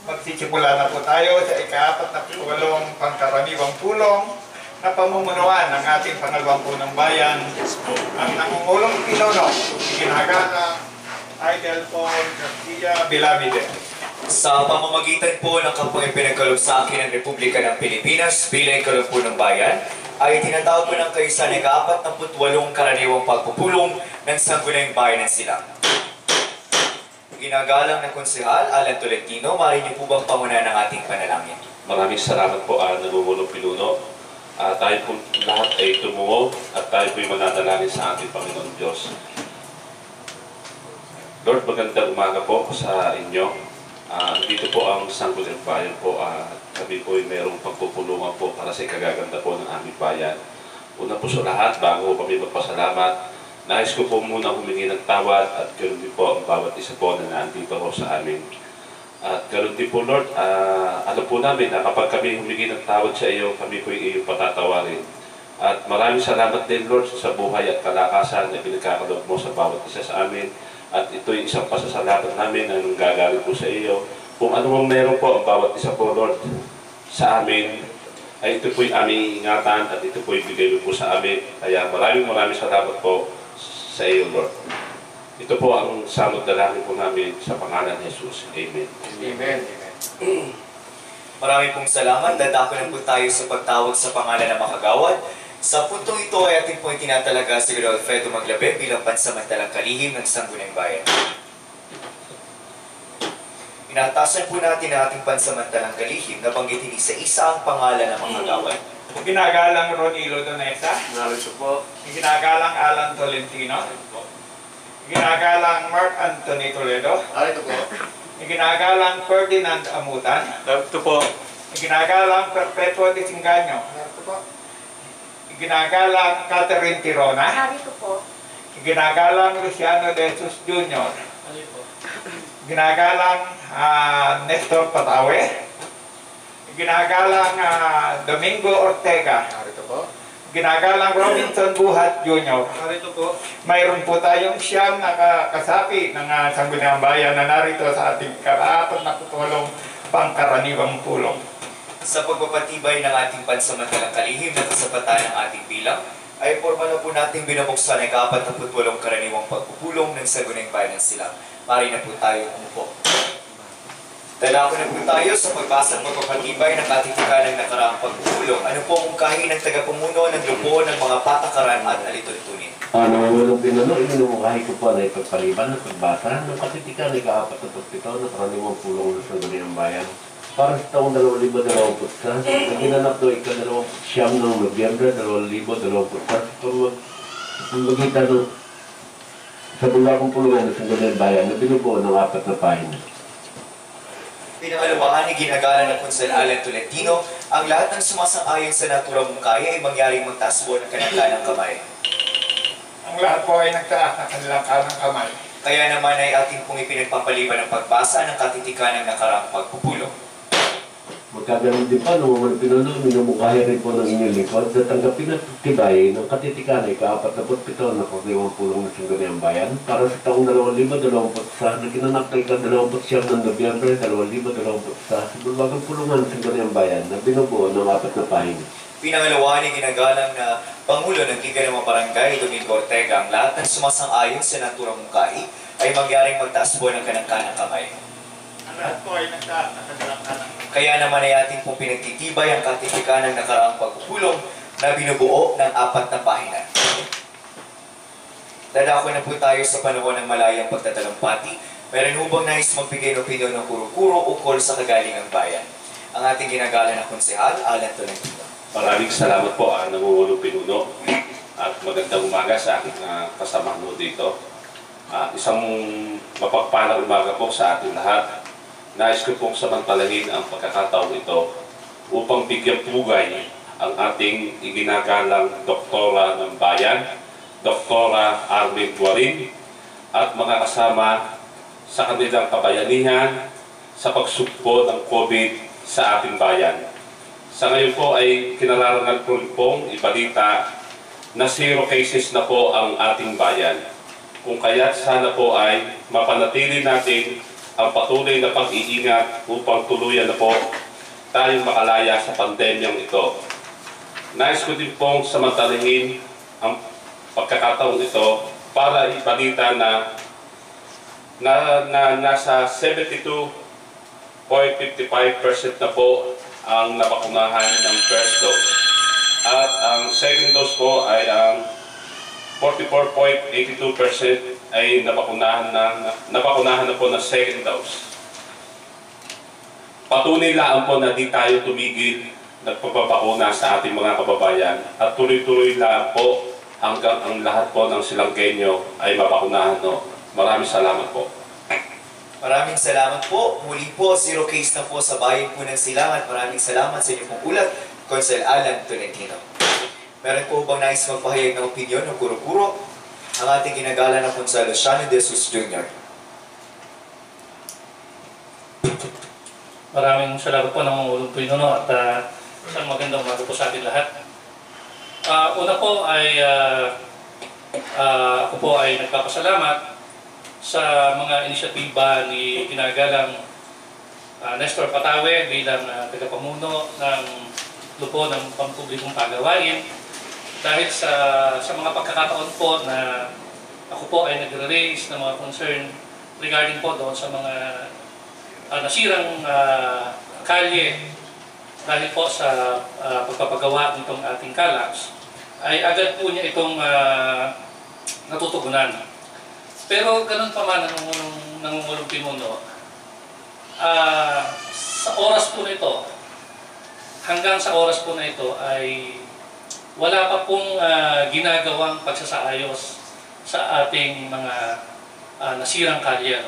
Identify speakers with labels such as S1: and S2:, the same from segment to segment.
S1: Magsisimula na po tayo sa ika-48 pangkaraniwang pulong na pamumunuan ng ating pangalawang punong bayan, ang nangungulong pinuno, ginagalang Idol Paul Garcia Bilavide.
S2: Sa pamamagitan po ng kampang ipinagkaloob sa akin ng Republika ng Pilipinas bilang kalumpunong bayan, ay tinatawag ko ng kayo sa ika-48 karaniwang pagpupulong ng Sangguniang Bayan ng Silang. Ginagalang na Konsehal Alan Tolentino, maaari niyo po bang pangunahan ng ating panalangin?
S3: Maraming salamat po, nangungulong pinuno. Tayo po lahat ay tumungo at tayo po ay mananalangin sa ating Panginoon Diyos. Lord, magandang umaga po sa inyo. Dito po ang Sangguniang Bayan po. Kami po ay mayroong pagpupulungan po para sa ikagaganda po ng aming bayan. Una po sa lahat, bago kami magpasalamat, nais ko po muna humingi ng tawad at ganoon din po ang bawat isa po na nandito po sa amin. At ganoon din po, Lord, alam po namin na kapag kami humingi ng tawad sa iyo, kami po ay iyong patatawarin. At maraming salamat din, Lord, sa buhay at kalakasan na pinagkakaloob mo sa bawat isa sa amin. At ito'y isang pasasalamat namin na nanggagaling po sa iyo. Kung ano mang meron po ang bawat isa po, Lord, sa amin, ay ito po'y aming ingatan at ito po'y bigay mo po sa amin. Kaya maraming salamat po sa iyo, Lord. Ito po ang samot dalangin po namin sa pangalan ni Jesus. Amen.
S1: Amen.
S2: Maraming pong salamat. Dadako na po tayo sa pagtawag sa pangalan ng makagawad. Sa puntong ito ay ating pong tinatalaga si Ginoong Alfredo Maglabe bilang pansamantalang kalihim ng Sangguniang Bayan. Inatasan po natin ang ating pansamantalang kalihim na banggitin sa isa ang pangalan ng makagawad.
S1: Ginagalang Ronilo Donesa.
S4: Narito po.
S1: Ginagalang Alan Tolentino. Ginagalang Mark Anthony Toledo.
S4: Narito po.
S1: Ginagalang Ferdinand Amutan.
S4: Narito po.
S1: Ginagalang Perpetuo de Singaño. Ginagalang Catherine Tirona.
S5: Narito po.
S1: Ginagalang Luciano de Jesus Jr. Ginagalang Nestor Patawe. Ginagalang Domingo Ortega.
S4: Narito po.
S1: Ginagalang Robinson Buhat Jr.
S4: Narito po.
S1: Mayroon po tayong siyam na kasapi ng Sangguniang Bayan na narito sa ating ika-48 pangkaraniwang pulong.
S2: Sa pagpapatibay ng ating pansamantalang kalihim na kasapatan ng ating bilang, ay formal na po natin binubuksan ang ika-48 karaniwang pagpupulong ng Sangguniang Bayan ng Silang. Maaari na po tayo umupo. Dalako na po tayo sa pagbasa at pagpapatibay ng katitikan ng nakaraang pagpupulong. Ano po ang mungkahi ng tagapamuno ng grupo ng mga patakaran at alituntunin?
S6: Nangungulong pinuno, iminumungkahi ko po na ipagpaliban at pagbasa ng katitikan ng ika-47 na karaniwang pulong ng Sangguniang Bayan. Para sa taong 2021, na ginanap doon ika-29 ng Nobyembre 2021 sa pamagitan ng sa bulakong pulungan ng Sangguniang Bayan na binubuo ng 4 na pahina.
S2: Pinangalumahan ni ginagalang ng Konsehal Alan Tolentino, ang lahat ng sumasang-ayon sa naturang mungkahi ay mangyaring magtaas po ng kanilang kamay.
S1: Ang lahat po ay nagtaas ng kanilang kanang kamay.
S2: Kaya naman ay ating pong ipinagpapaliban ng pagbasa ng katitikan ng nakaraang pagpupulong.
S6: Magkaganon din pa, nangungulong pinuno, minumungkahi rin po ng inyong lingkod na tanggapin at tibay ng katitikan ay ika-47 na karaniwang pulong ng Sangguniang Bayan para sa taong 2021 na ginanap na ika-29 ng Nobyembre 2021 sa bulwagang pulungan ng Sangguniang Bayan na binubuo ng 4 na pahina.
S2: Pinangalawa ni ginagalang na Pangulo ng Liga ng mga Barangay, Domingo Ortega, ang lahat ng sumasang-ayon sa naturang mungkahi ay mangyaring magtaas po ng kanang-kanang kamay.
S1: Ang lahat po ay nagtaas ng kanilang kanang kamay.
S2: Kaya naman ay ating pong pinagtitibay ang katitikan ng nakaraang pagpupulong na binubuo ng 4 na pahina. Dadako na po tayo sa panahon ng malayang pagtatalumpati. Meron hubang nais magbigay ng opinyon ng kuro-kuro ukol sa kagalingang bayan. Ang ating ginagalang na Konsehal, Alan Tolentino.
S3: Maraming salamat po, nangungulong pinuno. At magandang umaga sa aking kasama mo dito. Isang mapagpalang umaga po sa ating lahat. Nais ko pong samantalahin ang pagkakataong ito upang bigyan pugay ang ating iginagalang doktora ng bayan, Doktora Armin Guarin, at mga kasama sa kanilang kabayanihan sa pagsugpo ng COVID sa ating bayan. Sa ngayon po ay kinararangal ko pong ibalita na 0 cases na po ang ating bayan. Kung kaya sana po ay mapanatili natin ang patuloy na pag-iingat upang tuluyan na po tayong makalaya sa pandemyang ito. Nais ko din pong samantalahin ang pagkakataong ito para ibalita na nasa 72.55% na po ang nabakunahan ng first dose. At ang second dose po ay ang 44.82% ay nabakunahan na po ng second dose. Patunay lang po na di tayo tumigil nagpapabakuna sa ating mga kababayan at tuloy-tuloy lang po hanggang ang lahat po ng Silanggenyo ay mabakunahan. Maraming salamat po.
S2: Maraming salamat po. Muli po, 0 case na po sa bayan po ng Silangan. Maraming salamat sa inyong pong ulat, Consel Alan Tolentino. Meron po bang nais magpahayag ng opinyon ng kuro-kuro ang ating ginagala na Consel Luciano de Jesus Jr.?
S4: Maraming salamat po ng mga ulong pinuno at isang magandang umaga po sa ating lahat. Una po ay ako po ay nagpapasalamat sa mga inisyatiba ni ginagalang Nestor Patawe bilang tagapamuno ng Grupo ng Pampublikong Pagawain dahil sa mga pagkakataon po na ako po ay nagre-raise ng mga concern regarding po doon sa mga nasirang kalye dahil po sa pagpapagawa nitong ating Kalaps, ay agad po niya itong natutugunan. Pero ganun pa man nangungulong pinuno, sa oras po na ito, hanggang sa oras po na ito ay wala pa pong ginagawang pagsasaayos sa ating mga nasirang kalye.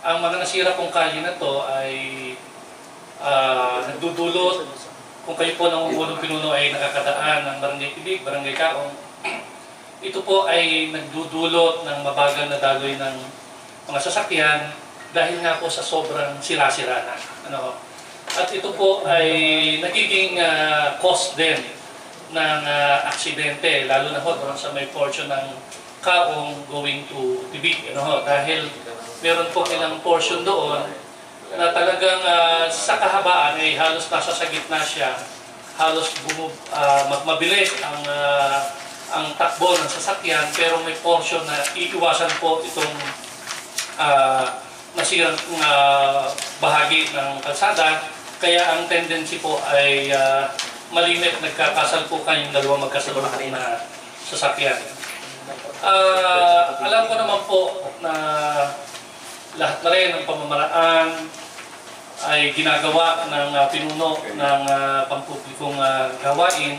S4: Ang mga nasira pong kalye na to ay nagdudulot, kung kayo po nangungulong pinuno ay nakakadaan ng Barangay Tibig, Barangay Kaong, ito po ay nagdudulot ng mabagal na daloy ng mga sasakyan dahil nga po sa sobrang sira-sira na. At ito po ay nagiging cause din ng aksidente, lalo na ho doon sa may portion ng Kaong going to Tibig. Dahil meron po ilang portion doon na talagang sa kahabaan ay halos nasa sa gitna siya, halos mabilis ang takbo ng sasakyan, pero may portion na iiwasan po itong nasirang bahagi ng kalsada, kaya ang tendency po ay malimit, nagkakasalpukan yung dalawang magkasalpukan na sasakyan. Alam ko naman po na lahat na rin ng pamamaraan ay ginagawa ng pinuno ng pampublikong gawain.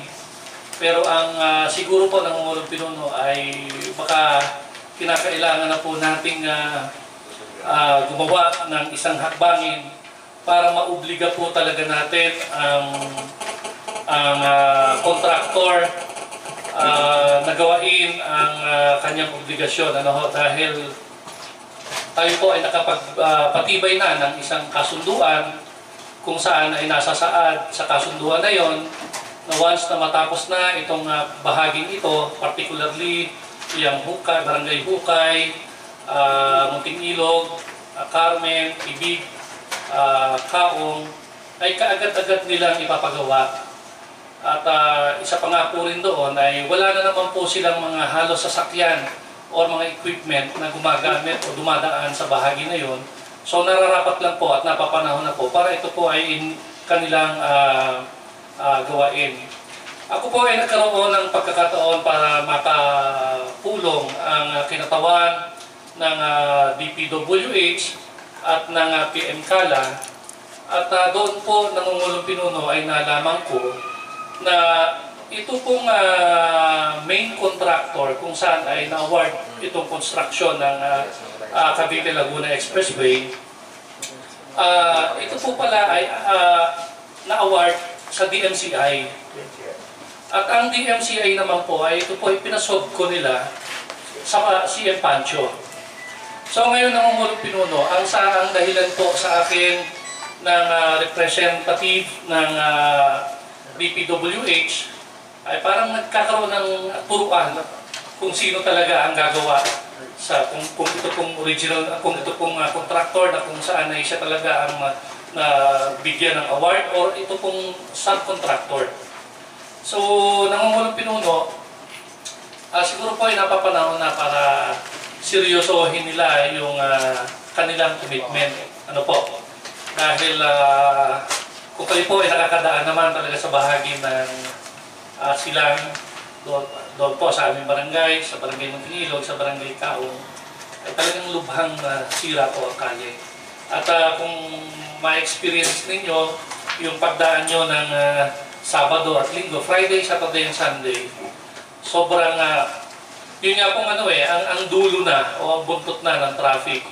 S4: Pero ang siguro po ng umulong pinuno ay baka kinakailangan na po nating gumawa ng isang hakbangin para maobliga po talaga natin ang kontraktor na gawain ang kanyang obligasyon. Dahil tayo po ay nakapagpatibay na ng isang kasunduan kung saan ay nasasaad sa kasunduan na yon na once na matapos na itong bahaging ito, particularly yung Hukay, Barangay Hukay, Munting Ilog, Carmen, Ibig, Kaong, ay kaagad-agad nilang ipapagawa. At isa pa nga po rin doon ay wala na naman po silang mga halos sasakyan o mga equipment na gumagamit o dumadaan sa bahagi na yon. So nararapat lang po at napapanahon na po para ito po ay kanilang gawain. Ako po ay nagkaroon ng pagkakataon para makapulong ang kinatawan ng DPWH at ng PM Kala. At doon po nangungulong pinuno ay nalaman ko na ito pong main contractor kung saan ay na-award itong construction ng Cavite Laguna Expressway, ito po pala ay na-award sa DMCI. At ang DMCI naman po ay ito po ay pinasob ko nila sa CM Pancho. So ngayon nangungulong pinuno, ang dahilan po sa akin ng representative ng DPWH ay parang nagkakaroon ng turuan kung sino talaga ang gagawa sa kung ito pong original, kung ito pong contractor na kung saan ay siya talaga ang na bigyan ng award or ito pong subcontractor. So, nangungulong pinuno, siguro po ay napapanahon na para seryosohin nila yung kanilang commitment. Ano po? Dahil kung kayo po ay nakakadaan naman talaga sa bahagi ng silang doon po sa aming barangay, sa barangay Muntinilog, sa barangay Kaong, ay talagang lubhang sira po ang kalye. At kung ma-experience ninyo yung pagdaan nyo ng Sabado at Linggo, Friday, Saturday, and Sunday, sobrang, yun nga pong ang dulo na o ang buntot na ng traffic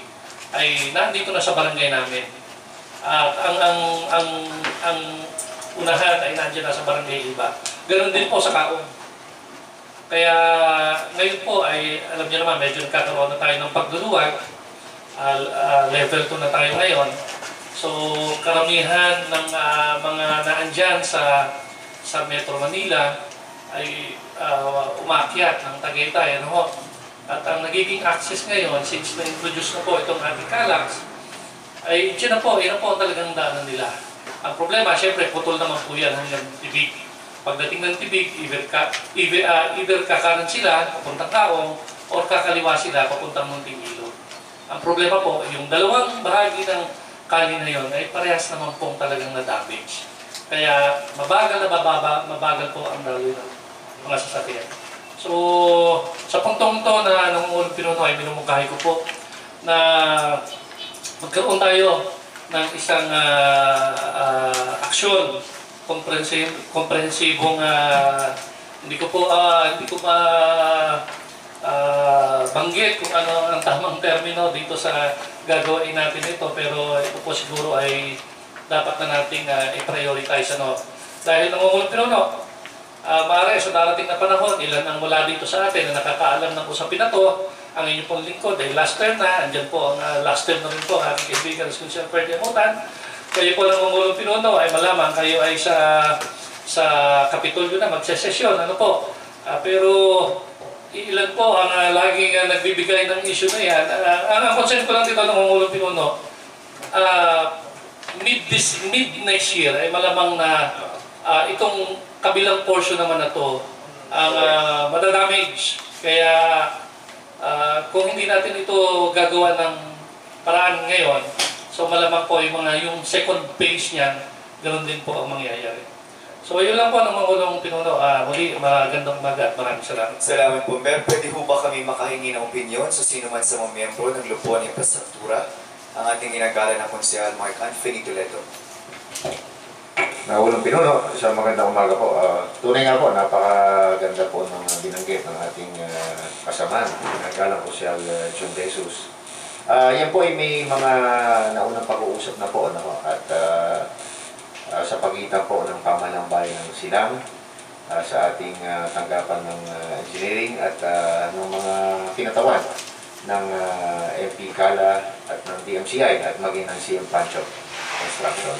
S4: ay nandito na sa barangay namin. At ang unahan ay nandiyan na sa barangay iba. Ganon din po sa Kaong. Kaya ngayon po ay, alam niyo naman, medyo nagkakaroon na tayo ng pagduluwag. Level 2 na tayo ngayon. So, karamihan ng mga naandyan sa Metro Manila ay umakyat ng Tagaytay. At ang nagiging access ngayon, since na-introduce na po itong ating Calax, ay yun na po ang talagang daanan nila. Ang problema, syempre, putol naman po yan hanggang Tibig. Pagdating ng Tibig, either kakanan sila, papuntang Kaong, or kakaliwa sila, papuntang Muntinilog. Ang problema po, yung dalawang bahagi ng kali na yon ay parehas naman pong talagang na-damage. Kaya mabagal mabagal po ang daloy ng mga sasakyan. So, sa puntong to na nangungulong pinuno ay minumungkahi ko po na magkaroon tayo ng isang aksyon, komprehensibong hindi ko banggit kung ano ang tamang termino dito sa gagawin natin ito, pero ito po siguro ay dapat na nating i-prioritize. Dahil nangungulong pinuno, maaari sa darating na panahon, ilan ang mula dito sa atin na nakakaalam ng usapin na to, ang inyong pong lingkod ay last term na, andyan po ang last term na rin po ang aking kaibigan sa Kunsyal Pwede Amutan. Kayo po nangungulong pinuno ay malamang kayo ay sa Kapitolyo na magsesesyon. Pero ilan po ang laging nagbibigay ng issue na yan. Ang concern ko lang dito nangungulong pinuno, mid next year ay malamang na itong kabilang portion naman na to ang madadamage. Kaya kung hindi natin ito gagawa ng paraan ngayon, so malamang po yung second phase niyan, ganoon din po ang mangyayari. So yun lang po ang Mangulong Pinuno. Muli, magandang umaga at maraming salamat.
S2: Salamat po, Mayor. Pwede po ba kami makahingi ng opinion sa sino man sa mga miyembro ng Lupuan Infrastruktura, ang ating ginagala na Konsehal Mark Anthony Toledo?
S5: Mangulong Pinuno, sa magandang umaga po. Tunay nga po, napakaganda po ng binanggit ng ating kasamaan, ginagalang Konsehal John De Jesus. Yan po ay may mga naunang pag-uusap na po, at sa pagitan po ng pamahalang bayan ng Silang, sa ating tanggapan ng engineering at ng mga kinatawan ng MP Kala at ng DMCI at maging ng CM Pancho Construction.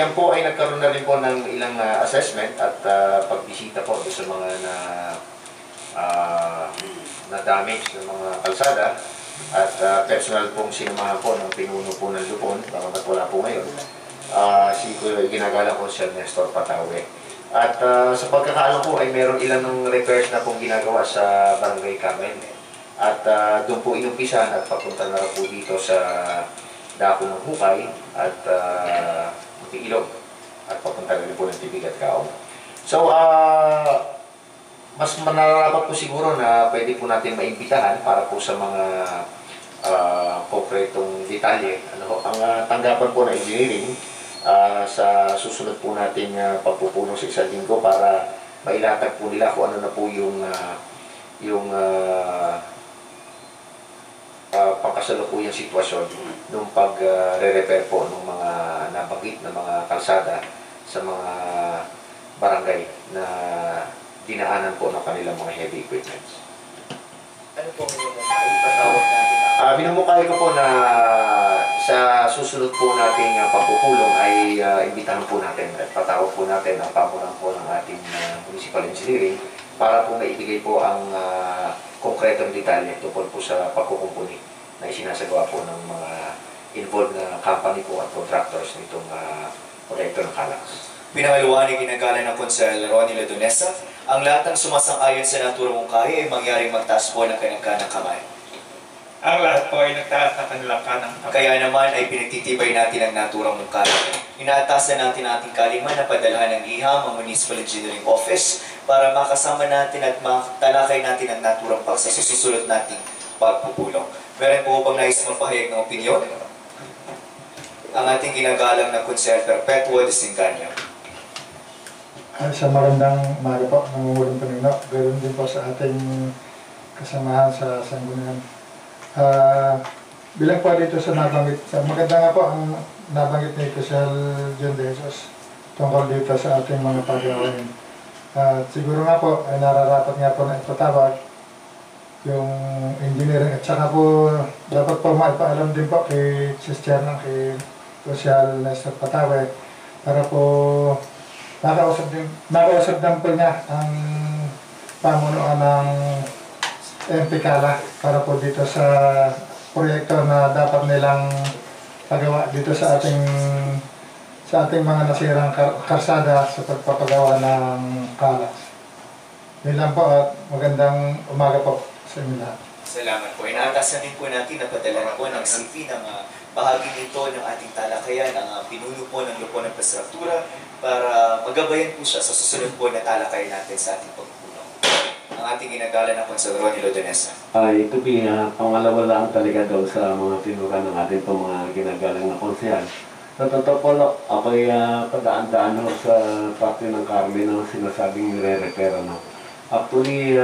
S5: Yan po ay nagkaroon na rin po ng ilang assessment at pagbisita po sa mga na damage ng mga kalsada. At personal pong sinamahan po ng pinuno po ng Lupon, bagamat wala po ngayon, si ginagala ko si Nestor Patawe. At sa pagkakaalam po ay meron ilan ng repairs na pong ginagawa sa Barangay Carmen. At doon po inumpisan at papunta na po dito sa dako ng Hukay at Muntinilog at papunta rin po ng Tibig at Kaong. So, mas manarapat po siguro na pwede po natin maimbitahan para po sa mga konkretong detalye. Ang tanggapan po na engineering sa susunod po nating pagpupulong sa isang linggo para mailatag po nila kung ano na po yung pangkasalukuyang sitwasyon nung pag-re-repair po ng mga nabanggit na mga kalsada sa mga barangay na dinaanan po ng kanilang mga heavy equipments.
S2: Ano po ang ipatawag natin?
S5: Binumukay ko po na sa susunod po nating pagpupulong ay imbitahan po natin at patawag po natin ang pamulang po ng ating municipal engineering para po maibigay po ang konkretong detalye tungkol po sa pagkukumpuni na isinasagawa po ng mga involved na company po at contractors nitong proyekto ng Calax.
S2: Pinangalawa ni ginagalan ng Konsehal Ronnie Ladonesa, ang lahat ng sumasang-ayon sa naturang mungkahi ay mangyaring magtaas po ng kanang-kanang kamay.
S1: Ang lahat po ay nagtaas ng kanilang kanang kamay.
S2: Kaya naman ay pinagtitibay natin ang naturang mungkahi. Inaatasan natin ang ating kalinman na padalhan ng liham ang Municipal Engineering Office para makasama natin at matalakay natin ang naturang paksa sa susunod nating pagpupulong. Meron po bang nais magpahayag ng opinyon? Ang ating ginagalang na Konsehal Perpetuo de Singanya.
S7: Sa magandang umaga po, nangungulong Panginoon. Ganoon din po sa ating kasamahan sa sanggunian. Bilang po dito sa nabanggit, maganda nga po ang nabanggit ni Konsehal John De Jesus tungkol dito sa ating mga paggawain. Siguro nga po, ay nararapat nga po na ipatawag yung engineering at saka po dapat po maipaalam din po kay Sister ng kay Konsehal Nestor Patawe para po nakausap din po niya ang pamunuan ng MP Cala para po dito sa proyekto na dapat nilang pagawa dito sa ating mga nasirang karsada sa pagpapagawa ng Cala. Yun lang po at magandang umaga po sa inyo lahat.
S2: Salamat po. Inaatasan din po natin na padala po ng CV ng bahagi nito ng ating talakayan, ang pinuno po ng Grupo ng Infrastruktura para magabayan po siya sa susunod po na talakayan natin sa ating pagpupulong. Ang ating ginagalan na Konsehal Ronnie Ladonesa.
S6: Ito pangalawa lang talaga daw sa mga tinura ng ating mga ginagalang na konsehal. Sa totoo po, ako'y pagdaan-daan sa parte ng Carmen ang sinasabing nire-repair. Actually,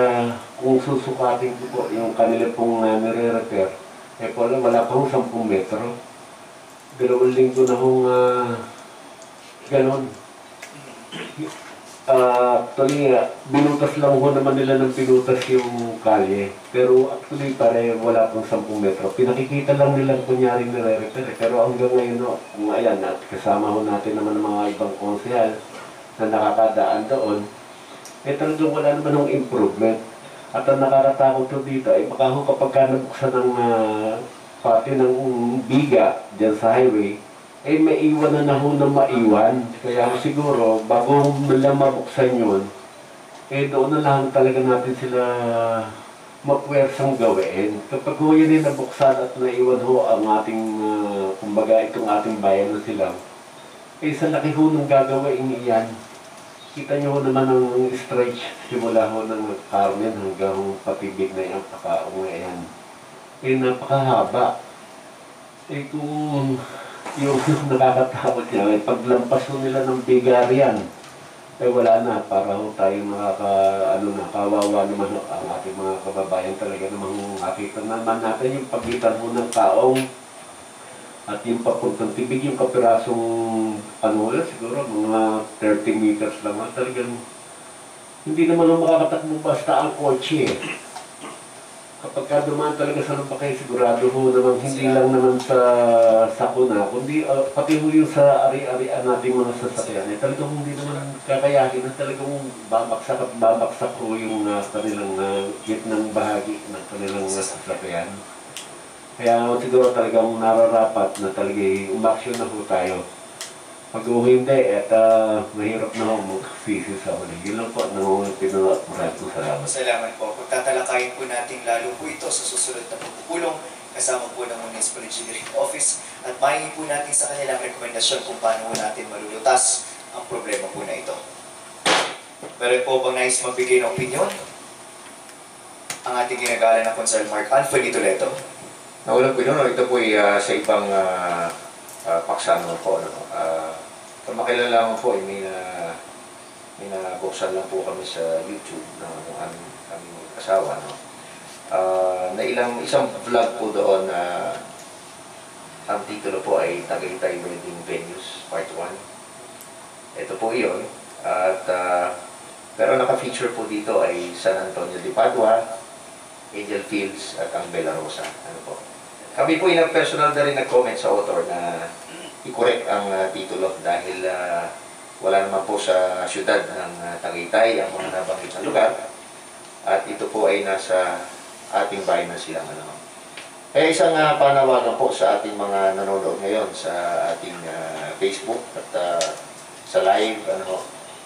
S6: kung susukatin ko po yung kanila pong nire-repair, wala pang 10 metro. 2 linggo na hong ganon. Actually, binutas lang ho naman nila ng pinutas yung kalye. Pero actually, wala pang 10 metro. Pinakikita lang nilang kunyari nire-repair. Pero hanggang ngayon, kung ayan, at kasama ho natin naman ng mga ibang konsehal na nakakadaan doon, talagang wala naman ng improvement. At ang nakakatakot to dito ay baka ho kapag nabuksan ng pati ng biga dyan sa highway, maiwan na ho na maiwan. Kaya siguro, bago nila mabuksan yun, doon na lang talaga natin sila mapwersang gawin. Kapag ho yun ay nabuksan at naiwan ho ang ating, kumbaga itong ating bayan na sila, sa laki ho ng gagawin iyan. Kita nyo naman ang stretch simula ho ng Carmen hanggang patibig na yung pakaong yan. Napakahaba. Kung yung nakakatakot niya, paglampas ho nila ng bigaryan, wala na. Para ho tayo kawawa naman ang ating mga kababayan talaga namang makita naman natin yung pagitan ho ng taong at yung papuntang tibig, yung kapirasong siguro mga 30 meters lang. Talagang hindi naman ang makakatakbo basta ang kotse. Kapag dumaan talaga sa lumpakay, sigurado ho naman hindi lang naman sa sakuna, kundi pati ho yung sa ari-arian nating mga sasakyan. Talagang hindi naman kakayahin na talagang babaksak ho yung kanilang gitnang bahagi ng kanilang sasakyan. Kaya siguro talagang nararapat na talagang umaksyon na po tayo. Pag hindi, mahirap na ako mag-fisi sa huli. Yun lang po, pinunod. Maraming salamat.
S2: Salamat po. Pagtatalakayin po natin lalo po ito sa susunod na pagpupulong kasama po ng Municipal Engineering Office at mahingi po natin sa kanilang rekomendasyon kung paano natin malulutas ang problema po na ito. Meron po bang nais magbigay ng opinion? Ang ating ginagalan na Konsehal Mark Anthony Toledo.
S5: Naulang po ito po ay sa ibang paksa naman po. Kung makilala mo po, may nabuksan lang po kami sa YouTube na kami asawa. Na isang vlog po doon na ang titulo po ay Tagaytay Wedding Venues Part 1. Ito po iyon. At pero naka-feature po dito ay San Antonio de Padua, Angel Fields at ang Bella Rosa. Kami po personal na rin nag-comment sa author na i-correct ang titulo dahil wala naman po sa syudad ng Tagaytay ang mga nabanggit na lugar. at ito po ay nasa ating bayan ng Silang. Kaya isang panawagan po sa ating mga nanonood ngayon sa ating Facebook at sa live,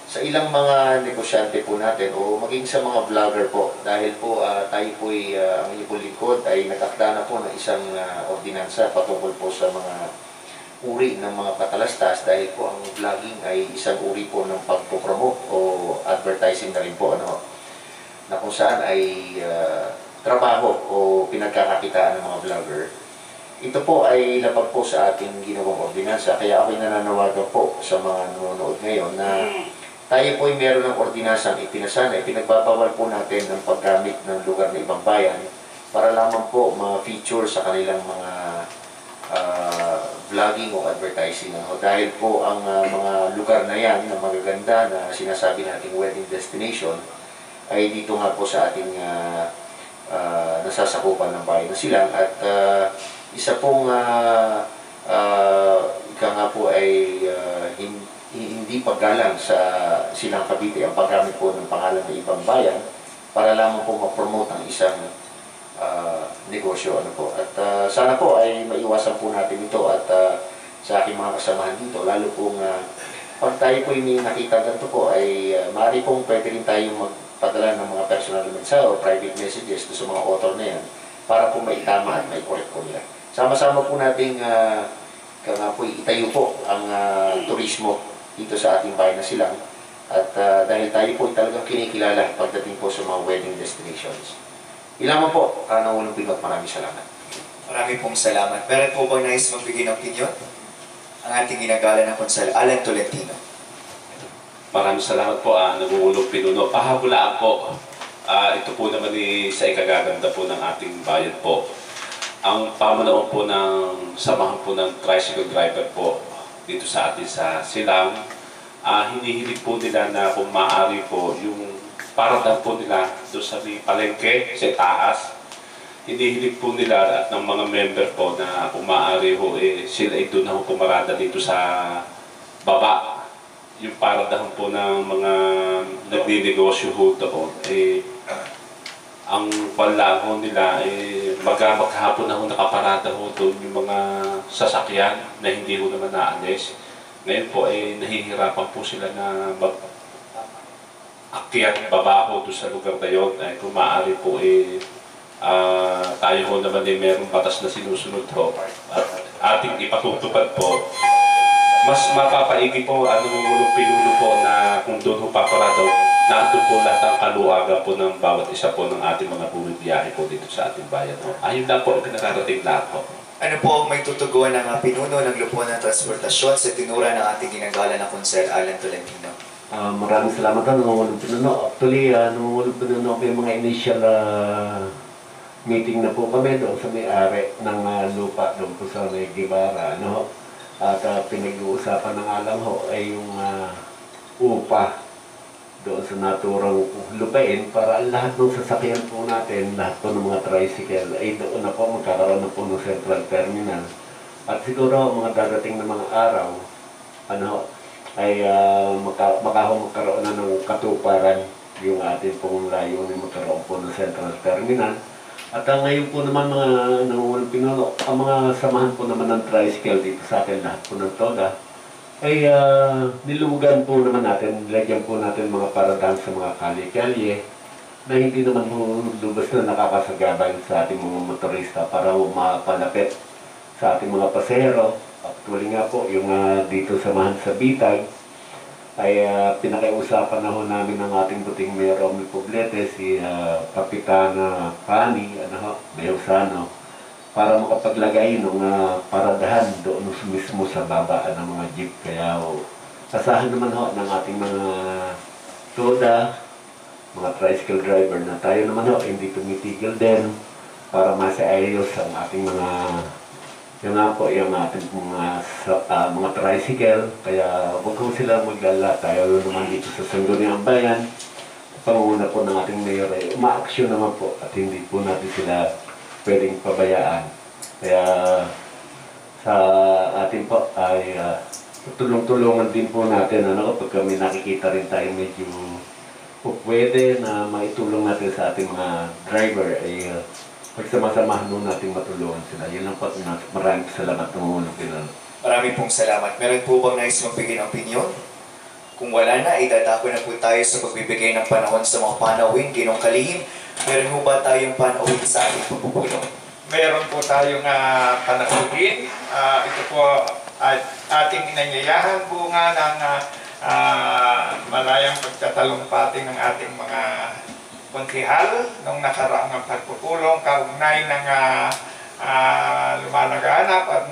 S5: sa ilang mga negosyante po natin o maging sa mga vlogger po, dahil po tayo po ang inyong lingkod ay nagtakda na po ng isang ordinansa patungkol po sa mga uri ng mga patalastas, dahil po ang vlogging ay isang uri po ng pagpopromote o advertising na rin po, na kung saan ay trabaho o pinagkakakitaan ng mga vlogger. Ito po ay labag po sa ating ginawang ordinansa, kaya ako'y nananawagan po sa mga nanonood ngayon na tayo po ay meron ng ordinansang ipinasa na ipinagbabawal po natin ng paggamit ng lugar ng ibang bayan para lamang po ma-feature sa kanilang mga vlogging o advertising. Dahil po ang mga lugar na yan na magaganda na sinasabi nating wedding destination ay dito nga po sa ating nasasakupan ng bayan ng Silang. At isa pong ika nga po ay hindi paggalang sa Silang Cavite ang paggamit po ng pangalan ng ibang bayan para lamang po ma-promote ang isang negosyo. At sana po ay maiwasan po natin ito at sa aking mga kasamahan dito, lalo pong pag tayo po may nakita ganito po ay maaari pong pwede rin tayong magpadala ng mga personal mensahe o private messages sa mga author na yan para po maitama at mai-correct po nila. Sama-sama po nating nga po itayo po ang turismo dito sa ating bayan na Silang, at dahil tayo po talagang kinikilala pagdating po sa mga wedding destinations. Ilaman po, Kanawulong Pinot, maraming salamat.
S2: Marami pong salamat. Meron po bang nais magbigay ng opinion? Ang ating ginagala ng Konsel Alan Tolentino.
S3: Maraming salamat po, Nangungulong Pinuno. Pahabulaan po, ito po naman sa ikagaganda po ng ating bayan po. Ang pamanaon po ng samahan po ng tricycle driver po dito sa atin sa Silang, hinihilig po nila na kung maaari po yung paradahan po nila doon sa palengke, sa taas. Hinihilig po nila at ng mga member po na kung maaari ho, sila ay doon na ho pumarada dito sa baba. Yung paradahan po ng mga nagninegosyo ho doon, ang panlaho nila maghapon na ho nakaparada ho doon yung mga sasakyan na hindi ho naman naalis. Ngayon po nahihirapan po sila na akyat babaho doon sa lugar na yun. Kung maaari po tayo ho naman merong batas na sinusunod ho at ating ipatutupad po. Mas mapapaigi po Nangungulong Pinuno po na kung doon ho paparado, nandun po lahat ang kaluagan po ng bawat isa po ng ating mga bumibiyahe po dito sa ating bayan. Ayun lang po ang pinakarating lahat po.
S2: Ano po ang may tutuguan ng pinuno ng Lupuan ng Transportasyon sa tinura ng ating ginagala na Konsel Alan Tolentino?
S6: Maraming salamat Nangungulong Pinuno. Actually, Nangungulong Pinuno, may mga initial meeting na po kami doon sa may-ari ng lupa doon po sa may Guevara. At pinag-uusapan ng alam ho ay yung upa doon sa naturang lupain para lahat ng sasakyan po natin, lahat po ng mga tricycle ay doon na po magkakaroon na po ng central terminal. At siguro mga darating na mga araw ay magkaroon na ng katuparan yung ating pong layunin magkaroon po ng central terminal. At ngayon po naman mga Nangungulong Pinuno, ang mga samahan po naman ng tricycle dito sa atin, lahat po ng TOGA, ay nilugan po naman natin, lagyan po natin mga paradahan sa mga kalye-kalye na hindi naman po lubos na nakakasagabay sa ating mga motorista para mapalapit sa ating mga pasero. Actually nga po, yung dito samahan sa Bitag, ay pinakiusapan na ho namin ng ating buting Mayor Romy Poblete, si Kapitana Pani, Mayosano, para makapaglagay ng paradahan doon mismo sa babaan ng mga jeep. Kaya asahan naman ho ng ating mga TODA, mga tricycle driver na tayo naman ho hindi tumitigil din para masaayos ang ating mga yung ating mga tricycle. Kaya huwag ko sila maglala. Tayo naman dito sa Sangguniang Bayan, panguna po ng ating mayor ay umaaksyon naman po at hindi po natin sila pwedeng pabayaan. Kaya sa atin po ay tulong-tulungan din po natin kapag kami nakikita rin tayo medyo po pwede na maitulong natin sa ating mga driver ay pagsama-samahan nun natin matulungan sila. Yun lang po. Maraming salamat ng mga pinano.
S2: Maraming pong salamat. Meron po bang nais magbigay ng opinion? Kung wala na, idadako na po tayo sa pagbibigay ng panahon sa mga panawin, ginong kalihim. Meron po ba tayong panawin sa ating pagpupulong?
S1: Meron po tayong panahugin. Ito po ating inanyayahan bunga ng malayang pagtatalumpati ng ating mga konsihal nung nakaraang pagpupulong, kaugnay ng lumalaganap at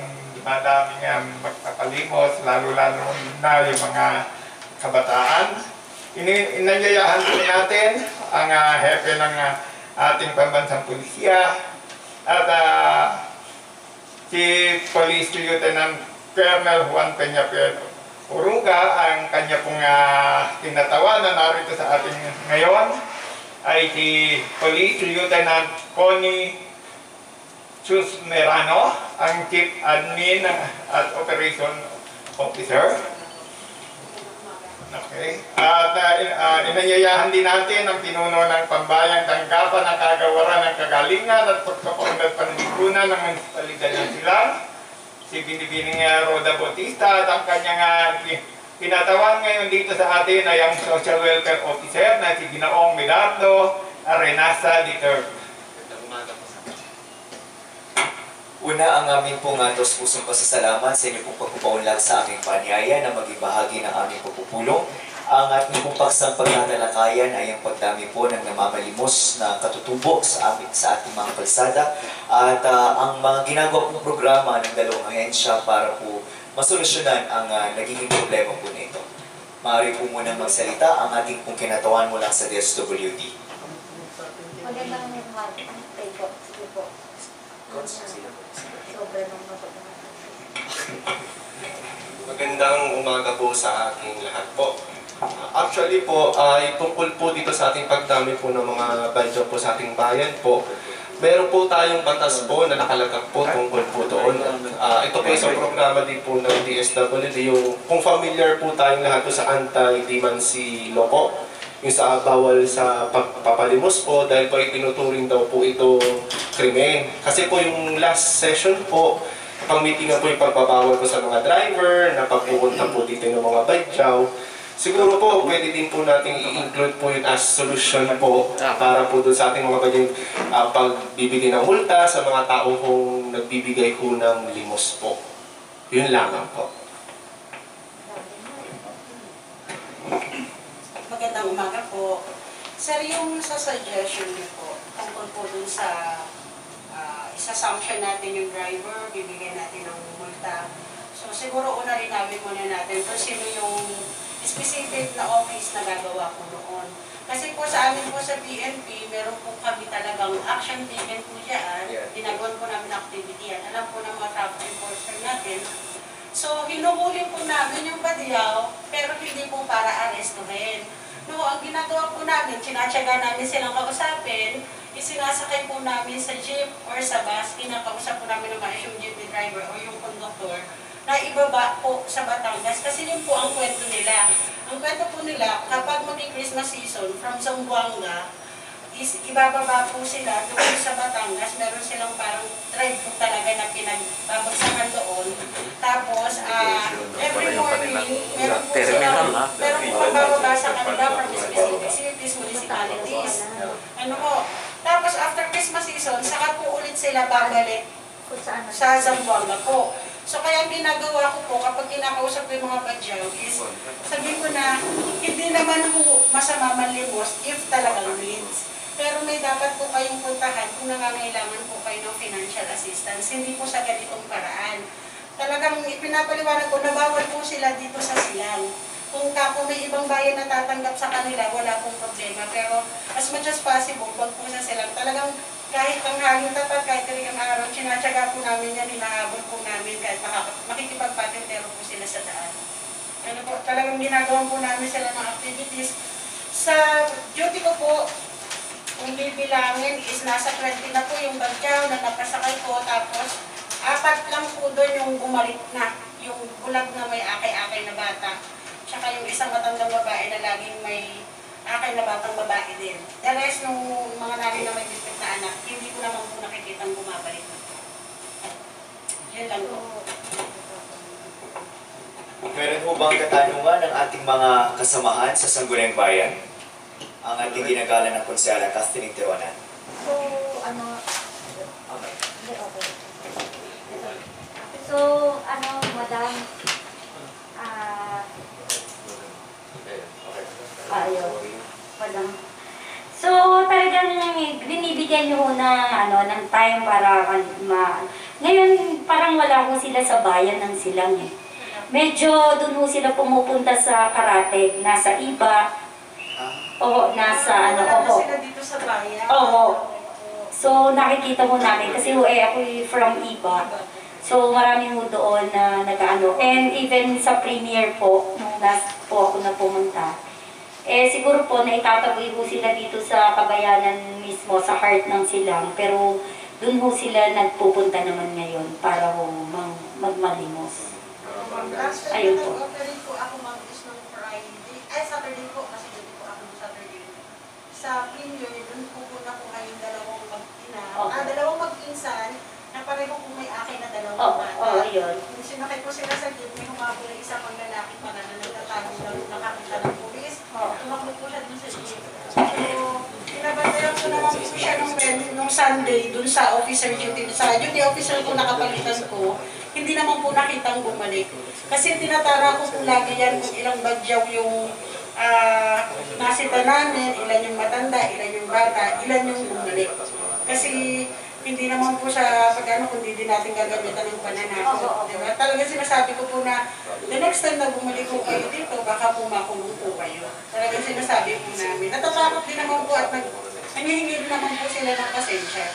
S1: madaming magpapalimos, lalo-lalo na yung mga kabataan. Inanyayahan po natin ang hepe ng ating pambansang pulisya at si Police Lieutenant Colonel Juan Peña Uruga, ang kanya pong kinatawanan narito sa ating ngayon ay si Police Lieutenant Connie Chusmerano, ang Chief Admin at Operation Officer. Okay. At inanyayahan din natin ang pinuno ng Pambayang Tanggapan ng Kagawaran ng Kagalingan at Pagkapundat Panlikunan ng Municipalidad ng Silang, si Binibining Roda Bautista, at ang kanyang tinatawan ngayon dito sa atin ay ang Social Welfare Officer na si Ginoong Medardo Arenasa III.
S2: Una, ang aming pong pusong pasasalamat sa inyo pong pagpapaunlad sa aming panyaya na maging bahagi ng aming pagpupulong. Ang ating pong paksang pagtatalakayan ay ang pagdami po ng namamalimos na katutubo sa ating mga kalsada at ang mga ginagawa pong programa ng dalawang ahensya para po masolusyonan ang nagiging problema po nito. Maaari po muna magsalita ang ating pong kinatawan mula sa DSWD.
S8: Magandang hapon. Sige po.
S9: Magandang umaga po sa ating lahat po. Actually po, tungkol po dito sa ating pagdami po ng mga badyo po sa ating bayan po, meron po tayong batas po na nakalagak po tungkol po doon. Ito po isang programa din po ng DSWD, yung kung familiar po tayong lahat po sa anti-demancy law po, yung sa bawal sa pagpapalimos po dahil po itinuturing daw po ito krimen. Kasi po yung last session po, pang-meetingan po yung pagbabawal po sa mga driver, na pagpupunta po dito ng mga badyaw. Siguro po, pwede din po natin i-include po yun as solution po para po doon sa ating mga badyaw pagbibigay ng multa sa mga tao kung nagbibigay po ng limos po. Yun lamang po.
S10: Magandang umaga po. Sir, yung sa suggestion niyo po, tungkol po dun sa isa-sanction natin yung driver, bibigyan natin ng multa. So siguro una rin namin muna natin kung sino yung specific na office na gagawa po noon. Kasi po sa amin po sa PNP, meron po kami talagang action taken po dyan. Ginagawan po namin activity yan. Alam po ng mga traffic enforcer natin. So hinuhuli po namin yung badyaw, pero hindi po para arestuhin. No, ang ginagawa po namin, tinatsaga namin silang kausapin, isinasakay po namin sa jeep or sa bus, kinakausap po namin ng mga yung jeepney driver o yung conductor na ibaba po sa Batangas kasi yun po ang kwento nila. Ang kwento po nila, kapag mag-Christmas season from Zamboanga, is ibababa po sila doon sa Batangas, meron silang parang drive po talaga na pinagbabagsakan doon. Tapos, every morning, meron po silang, meron po pagbababa sa kanila from specific cities, municipalities. Ano po? Tapos, after Christmas season, saka po ulit sila babalik sa Zamboanga po. So, kaya ginagawa ko po, kapag kinakausap ko yung mga badyaw, is sabihin ko na, hindi naman po masama manlimos if talagang needs. Pero may dapat po kayong puntahan kung nangangailangan po kayo ng financial assistance. Hindi po sa ganitong paraan. Talagang ipinapaliwanag ko na bawal po sila dito sa Silang. Kung may ibang bayan na tatanggap sa kanila, wala pong problema. Pero as much as possible, wag po sa Silang. Talagang kahit tanghaling tapat, kahit talagang araw, sinatsaga po namin yan, hinahabol po namin kahit makikipagpatintero po sila sa daan. Ano po, talagang ginagawa po namin sila ng activities. Sa duty ko po, kung bibilangin is nasa 20 na po yung badyaw na napasakay ko, tapos 4 lang po doon yung bumalik na, yung bulag na may akay-akay na bata. Tsaka yung isang matandang babae na laging may akin na batang babae din. The rest nung mga nanay na may bitbit na anak, hindi ko naman po nakikita bumabalik na po. Yan lang po.
S2: Meron po bang katanungan ng ating mga kasamahan sa Sangguniang Bayan? Ang ating ginagalang na Konsehala Catherine Tiwanan.
S8: So, ano,
S2: Okay.
S8: hindi, okay. So, ano, madam, ayun, madam. So, talagang binibigyan nyo ho ng, ano, ng time para ngayon, parang wala ho sila sa bayan ng Silang eh. Medyo doon ho sila pumupunta sa karate, nasa iba. Oo, nasa ano,
S10: wala na
S8: oo.
S10: sila dito sa bayan.
S8: Oo. So, nakikita mo namin, kasi ho ako from iba. So, marami ho doon na nag-ano. And even sa premiere po, nung last po ako na pumunta, siguro po naitataboy ho sila dito sa Kabayanan mismo, sa heart ng Silang. Pero doon ho sila nagpupunta naman ngayon para ho magmalimos.
S10: Last
S8: Ayun
S10: time
S8: po.
S10: nag-operate po ako mag-is ng Friday, Saturday po, kasi doon po ako ng Saturday. Sa premiere, doon po na po kayong dalawang mag-ina, dalawang mag-insan, na pareho po may akin na dalawang bata.
S8: Yun.
S10: Kung sinakit po sila sa jeep, may humabol na isa pang lalaki pa na nagtatago na nakakita ng pulis. Tumakbo po siya dun sa jeep. So, pinabantayan ko naman po siya nung Sunday dun sa officer duty. Sa duty officer ko nakapalitan ko, hindi naman po nakitang bumalik. Kasi tinatara ko po lagi yan kung ilang badyaw yung nasita namin, ilan yung matanda, ilan yung bata, ilan yung bumalik. Kasi hindi naman po siya pag-ano kung hindi natin gagamitan ng pananakot. Diba? Talaga sinasabi ko po na the next time na bumalik po kayo dito, baka po makulong po kayo. Talaga sinasabi po namin. Natatakot din naman po at nangihingi naman po sila ng pasensya.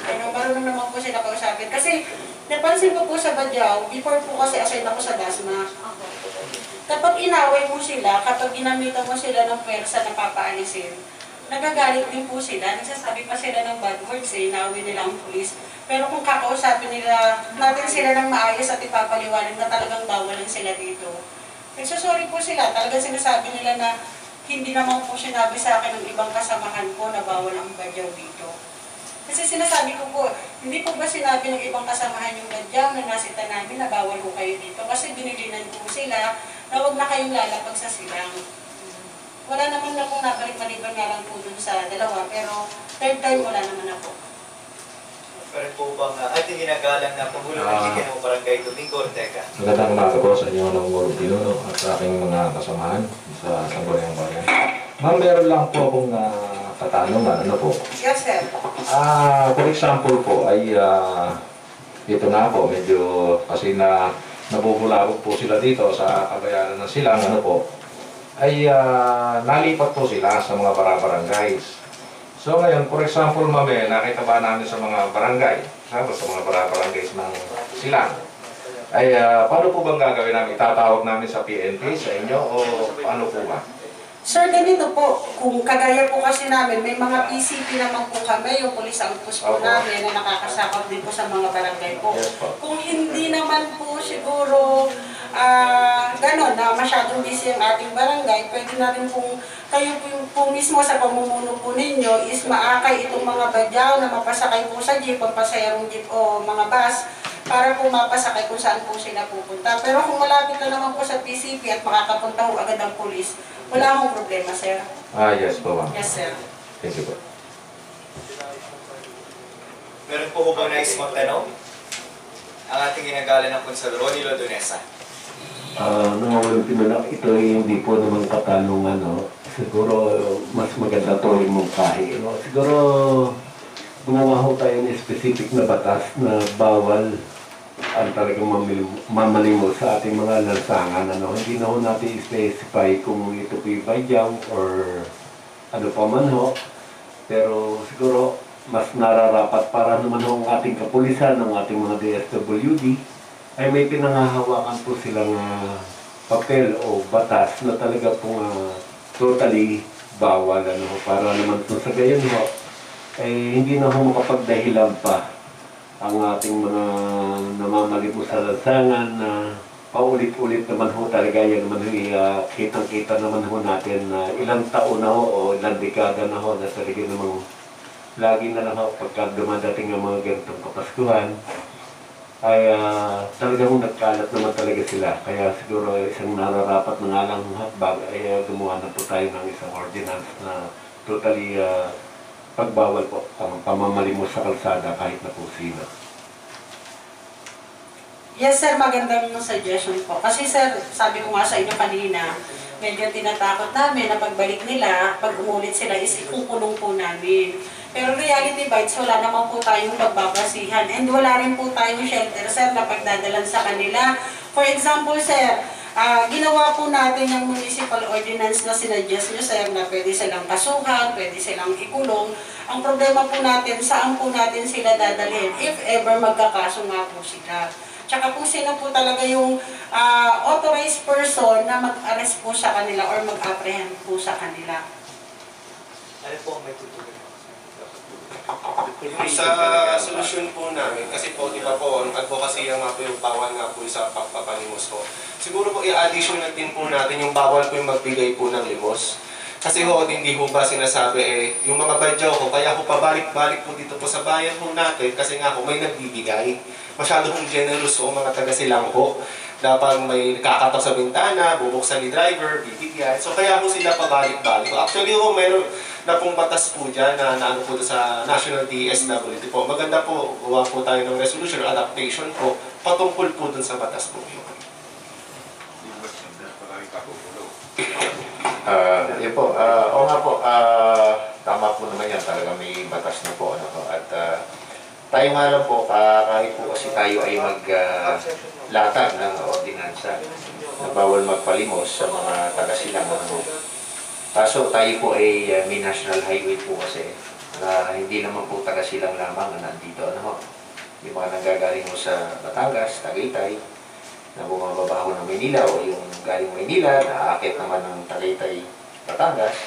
S10: Marunong naman po sila kausapin. Kasi napansin ko po sa Badyaw, before po kasi assigned ako sa DASMA. Kapag inaway mo sila, kapag ginamitan mo sila ng pwersa na papaalisin, nagagalit din po sila, nagsasabi pa sila ng bad words inaway nila ang pulis. Pero kung kakausapin nila, natin sila ng maayos at ipapaliwanag na talagang bawalan sila dito. Nagsasorry po sila, talagang sinasabi nila na hindi naman po sinabi sa akin ng ibang kasamahan ko na bawal ang Badyaw dito. Kasi sinasabi ko po, hindi po ba sinabi ng ibang kasamahan yung Badyaw na nasita namin na bawal po kayo dito? Kasi binilinan po sila na huwag na kayong lalapag sa Silang. Wala naman na pong nabalik-maliban nga lang po dun sa dalawa, pero third time wala naman na po.
S2: Meron po bang ating ginagalang na Pangulo ng Liga ng Barangay Domingo Ortega?
S5: Magandang umaga po sa inyo ng Moro Pinuno at sa aking mga kasamahan sa Sangguniang Bayan. Ma'am, meron lang po akong katanungan. Ano po?
S10: Yes, sir.
S5: For example po ay ito na po, medyo kasi nabubulabog po sila dito sa Kabayanan ng Silang, ano po, ay nalipat po sila sa mga barangays. So ngayon, for example, ma'am, nakita ba namin sa mga barangay, sa mga barangays ng Silang, ay paano po bang gagawin namin? Itatawag namin sa PNP, sa inyo, o paano po ba?
S10: Sir, ganito po, kung kagaya po kasi namin, may mga PCP naman po kami, yung police outpost po namin na nakakasakop din po sa mga barangay po.
S5: Yes, po.
S10: Kung hindi naman po siguro gano'n na masyadong busy ang ating barangay, pwede na rin kung kayo po mismo sa pamumuno po ninyo is maakay itong mga Badyaw na mapasakay po sa jeep, pampasayarong jeep o mga bus para po mapasakay kung saan po sila pupunta. Pero kung malapit na naman po sa PCP at makakapunta ho agad ang pulis, wala akong problema, sir.
S5: Yes po, ma'am.
S10: Yes, sir.
S5: Thank you po.
S2: Meron po bang nais magtanong? Ang ating ginagalang ng Konsehal Ronnie Lodonesa.
S6: Nung pinulak, ito ay hindi po naman katanungan, no? Siguro mas maganda to yung mungkahi, no? Siguro gumawa ho tayo ng specific na batas na bawal ang talagang mamalimos sa ating mga lansangan, ano? Hindi na ho natin specify kung ito po yung Badyaw or ano pa man ho. Pero siguro mas nararapat para naman ho ang ating kapulisan, ang ating mga DSWD, ay may pinangahawakan po silang papel o batas na talaga pong totally bawal, ano, para naman po sa gayon ho, ay hindi na ho makapagdahilan pa ang ating mga namamalimos sa lansangan na paulit-ulit naman ho talaga yan naman ho, kitang-kita naman ho natin na ilang taon na ho o ilang dekada na ho na talaga namang lagi na lang ho pagka dumadating ang mga ganitong kapaskuhan ay talagang nagkalat naman talaga sila. Kaya siguro isang nararapat na nga lang bago ay gumawa na po tayo ng isang ordinance na totally pagbawal po ang pamamalimos sa kalsada kahit na po sino.
S10: Yes sir, magandang suggestion po. Kasi sir, sabi ko nga sa inyo kanina, medyo tinatakot namin na pagbalik nila, pag umulit sila is ikukulong po namin. Pero reality bites, wala naman po tayong pagbabasihan. And wala rin po tayong shelter sir na pagdadalan sa kanila. For example sir, ginawa po natin yung municipal ordinance na sinuggest nyo sir na pwede silang kasuhan, pwede silang ikulong. Ang problema po natin, saan po natin sila dadalhin if ever magkakaso nga po sila. Tsaka kung sino po talaga yung authorized person na mag-arrest po sa kanila or mag-apprehend po sa kanila.
S2: Ano po ang may tutulong?
S9: Sa solusyon po namin, kasi po, di ba po, ang advocacy nga po yung bawal nga po sa pagpapalimos po. Siguro po, i-addition natin po natin yung bawal po yung magbigay po ng limos. Kasi ho, hindi ho ba sinasabi yung mga badyaw ko, kaya ho pabalik-balik po dito po sa bayan ho natin, kasi nga ho, may nagbibigay. Masyado hong generous ho, mga taga-silang ho. Dapat may kakatok sa bintana, bubuksan ni driver, bibigyan. So kaya ho sila pabalik-balik. Actually ho, mayroon na pong batas po dyan na ano po sa National DSWD po. Maganda po, gawa po tayo ng resolution or adaptation po, patungkol po dun sa batas po yun.
S5: Yun po, oo nga po, tama po naman yan, talaga may batas na po. At tayo nga lang po, kahit po kasi tayo ay maglatag ng ordinansa na bawal magpalimos sa mga taga-silang. Kaso tayo po ay may national highway po kasi na hindi naman po taga-silang lamang na nandito. Yung mga nanggagaling mo sa Batangas, Tagaytay, na bumababaho ng Maynila o yung galing Maynila na aakit naman ng Tagaytay, Batangas,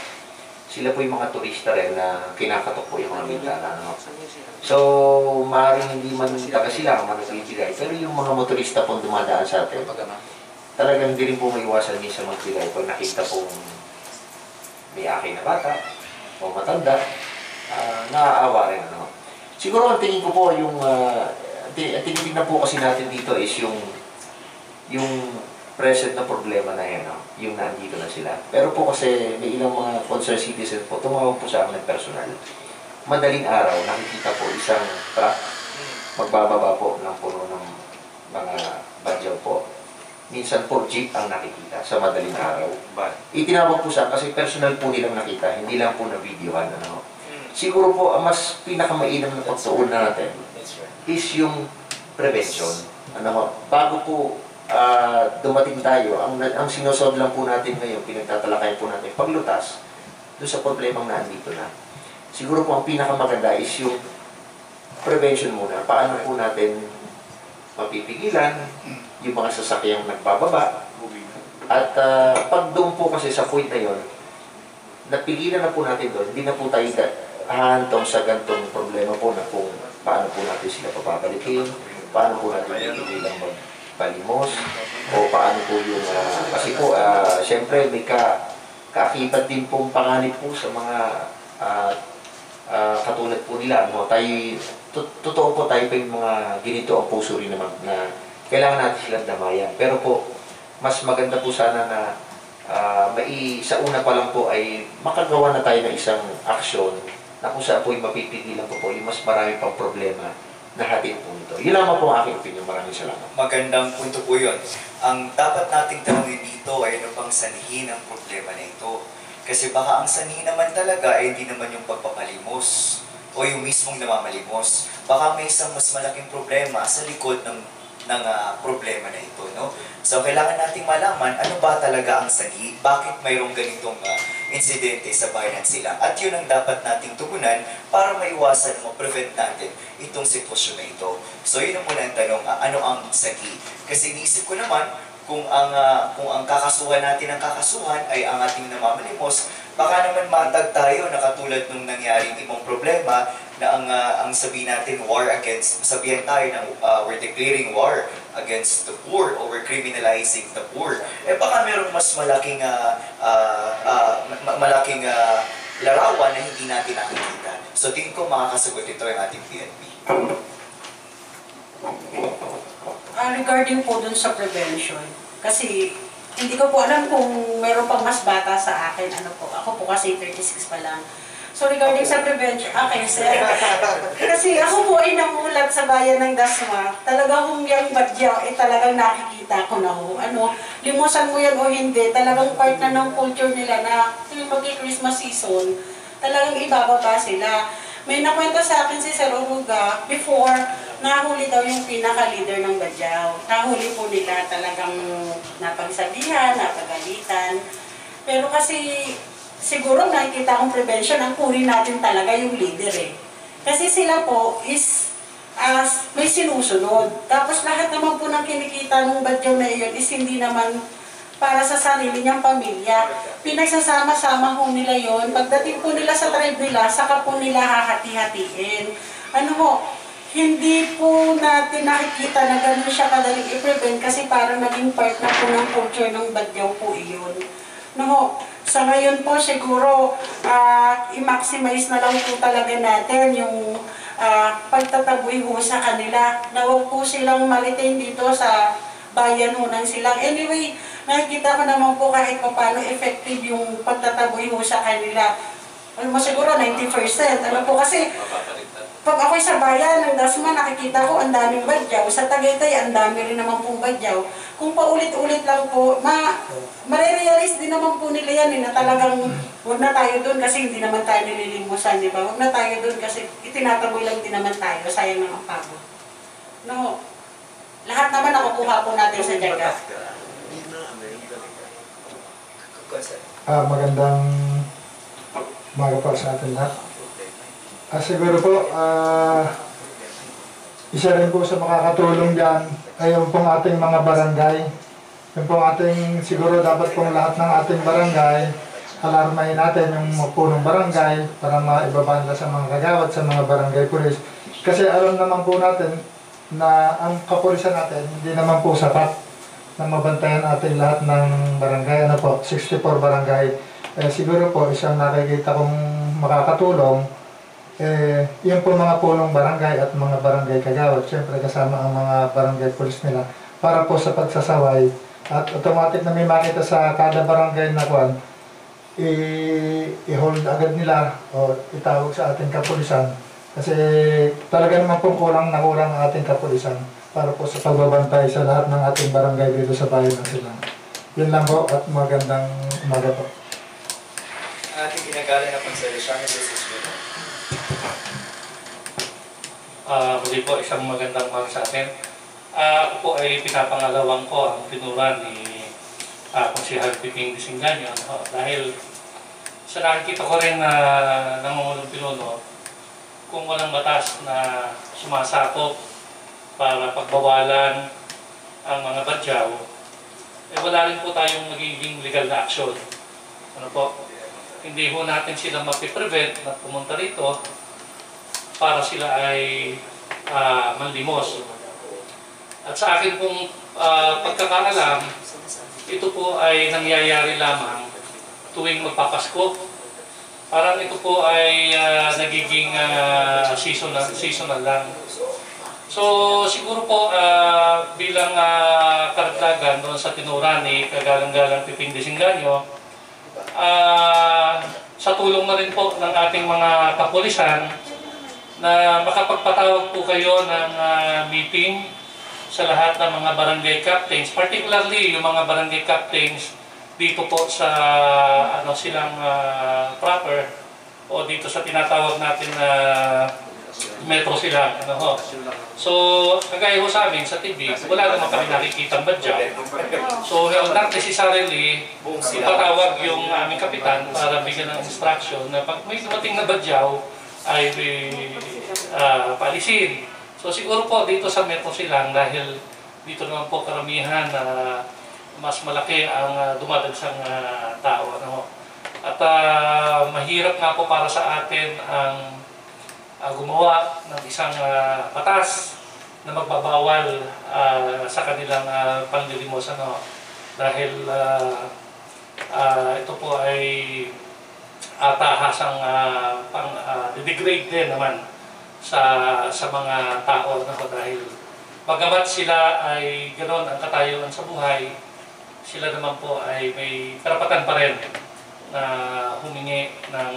S5: sila po yung mga turista rin na kinakatok po yung mga bintana. So, maaaring hindi man taga sila ang magbibigay, pero yung mga motorista pong dumadaan sa atin, talagang hindi rin po maiwasan minsan magbigay pag nakita pong may akin na bata o matanda, naaawa rin. Siguro ang tingin ko po, yung tinitignan po kasi natin dito is yung present na problema na yan, yung nandito na sila. Pero po kasi may ilang mga concerned citizens po, tumawag po sa akin ng personal. Madaling araw, nakikita po isang truck, magbababa po ng puno ng mga badyaw po. Minsan po, jeep ang nakikita sa madaling araw. Itinawag po sa kasi personal po nilang nakita, hindi lang po na-videohan. Siguro po, ang mas pinakamainam na pagtuon natin is yung prevention. Bago po dumating tayo, ang sinusolve lang po natin ngayon, pinagtatalakay po natin, paglutas doon sa problemang naandito na. Siguro po ang pinakamaganda is yung prevention muna. Paano po natin mapipigilan yung mga sasakyang nagbababa. At pag doon po kasi sa point na yun, napigilan na po natin doon, hindi na po tayo hahantong sa gantong problema po na kung paano po natin sila papabalikin, paano po natin mapigilan magpalimos, o paano po yung, kasi po, syempre may kaakibat din pong panganib po sa mga katulad po nila. Totoo po tayo pa yung mga ginito ang puso rin naman na kailangan natin silang damayan. Pero po, mas maganda po sana na sa una pa lang po ay makagawa na tayo ng isang aksyon na kung saan po yung mapipigilan po yung mas marami pang problema na hatid po nito. Yun lamang po ang aking opinion. Maraming salamat.
S2: Magandang punto po yun. Ang dapat nating tanongin dito ay ano pang sanhi ng problema na ito. Kasi baka ang sanhi naman talaga ay hindi naman yung pagpapalimos o yung mismong namamalimos. Baka may isang mas malaking problema sa likod ng problema na ito, no? So, kailangan nating malaman ano ba talaga ang sanhi, bakit mayroong ganitong insidente sa bayan sila. At yun ang dapat nating tugunan para maiwasan o prevent natin itong sitwasyon na ito. So, yun ang muna ang tanong, ano ang sanhi? Kasi iniisip ko naman, kung ang kakasuhan natin ng kakasuhan ay ang ating namamalimos, baka naman matag tayo na katulad nung nangyaring ibang problema na ang sabihin natin sabihan tayo ng we're declaring war against the poor or we're criminalizing the poor. Baka merong mas malaking larawan na hindi natin nakikita. So tingin ko makakasagot ito ang ating PNP.
S10: Regarding po dun sa prevention, kasi hindi ko po alam kung meron pang mas bata sa akin. Ako po kasi 36 pa lang. So regarding sa prevention, okay sir. Kasi ako po ay namulat sa bayan ng Dasma. Talagang yung badyaw, talagang nakikita ko na ho. Limusan mo yan o hindi, talagang part na ng culture nila na tuwing mag-Christmas season, talagang ibababa sila. May nakwento sa akin si Sir Uruga, before, nahuli daw yung pinaka-leader ng Badyaw. Nahuli po nila, talagang napagsabihan, napagalitan. Pero kasi, siguro nakikita akong prevention, ang puri natin talaga yung leader eh. Kasi sila po is, may sinusunod. Tapos lahat naman po ng kinikita ng Badyaw na iyon is hindi naman para sa sarili niyang pamilya. Pinagsasama-sama ho nila yon. Pagdating po nila sa tribe nila, saka po nila hahati-hatiin. Hindi po natin nakikita na gano'n siya kadaling i-prevent kasi parang naging part na po ng culture ng Badyaw po iyon. Sa ngayon po siguro, i-maximize na lang po talaga natin yung pagtataboy ho sa kanila. Na huwag po silang ma-retain dito sa bayan ho ng silang. Anyway, nakikita ko naman po kahit pa paano effective yung pagtataboy ho sa kanila. Siguro 90%. Kasi pag ako'y sa bayan ng Dasma, nakikita ko ang daming Badyaw. Sa Tagaytay, ang dami rin naman pong Badyaw. Kung paulit-ulit lang po, marirealize din naman po nila yan na talagang huwag na tayo doon kasi hindi naman tayo nililimusan, di ba? Huwag na tayo doon kasi itinataboy lang din naman tayo. Sayang ng ang pagod. Lahat naman nakukuha po natin sa Jagat.
S7: Magandang umaga po sa atin lahat. Siguro po, isa rin po sa makakatulong dyan ay yung pong ating mga barangay. Yung pong ating, siguro dapat pong lahat ng ating barangay, alarmahin natin yung punong barangay para maibabanda sa mga kagawad, sa mga barangay pulis. Kasi alam naman po natin na ang kapulisan natin hindi naman po sapat na mabantayan natin lahat ng barangay. 64 barangay. Siguro po isang nakikita kong makakatulong yung po mga punong barangay at mga barangay kagawad, siyempre kasama ang mga barangay pulis nila para po sa pagsasaway at automatic na may makita sa kada barangay na kwan, i-hold agad nila o itawag sa ating kapulisan kasi talaga naman po kulang na kulang ang ating kapulisan para po sa pagbabantay sa lahat ng ating barangay dito sa bayan ng Silang. Yun lang po at magandang umaga po.
S2: Ating ginagalang na pagsalasya ng Jesus
S4: Muli po, isang magandang umaga sa atin. Ako po ay pinapangalawang ko ang tinuran ni Konsehal Piping Disenganyo dahil sa nakikita ko rin na nangungulong pinuno kung walang batas na sumasakop para pagbawalan ang mga Badyaw, wala rin po tayong magiging legal na action. Hindi ho natin sila mapiprevent na pumunta rito para sila ay manlimos. At sa akin pong pagkakaalam, ito po ay nangyayari lamang tuwing magpapasko. Parang ito po ay nagiging seasonal lang. So siguro po bilang karagdagan doon sa tinuran ni Kagalang-galang Piping Disenganyo, sa tulong na rin po ng ating mga kapulisan na makapagpatawag po kayo ng meeting sa lahat ng mga barangay captains, particularly yung mga barangay captains dito po sa Silang proper o dito sa tinatawag natin na Metro Silang. So, kagaya ho sa amin sa TV, wala naman kami nakikitang Badyaw. So, not necessarily ipatawag yung aming kapitan para bigyan ng instruction na pag may dumating na Badyaw ay paalisin. So siguro po dito sa Metro Silang dahil dito naman po karamihan na mas malaki ang dumadagsang tao. Ano? At mahirap nga po para sa atin ang gumawa ng isang batas na magbabawal sa kanilang panlilimos. Ano? Dahil ito po ay tahasang degrade din naman sa mga tao. Ano? Dahil bagamat sila ay ganoon ang katayuan sa buhay, sila naman po ay may karapatan pa rin na humingi ng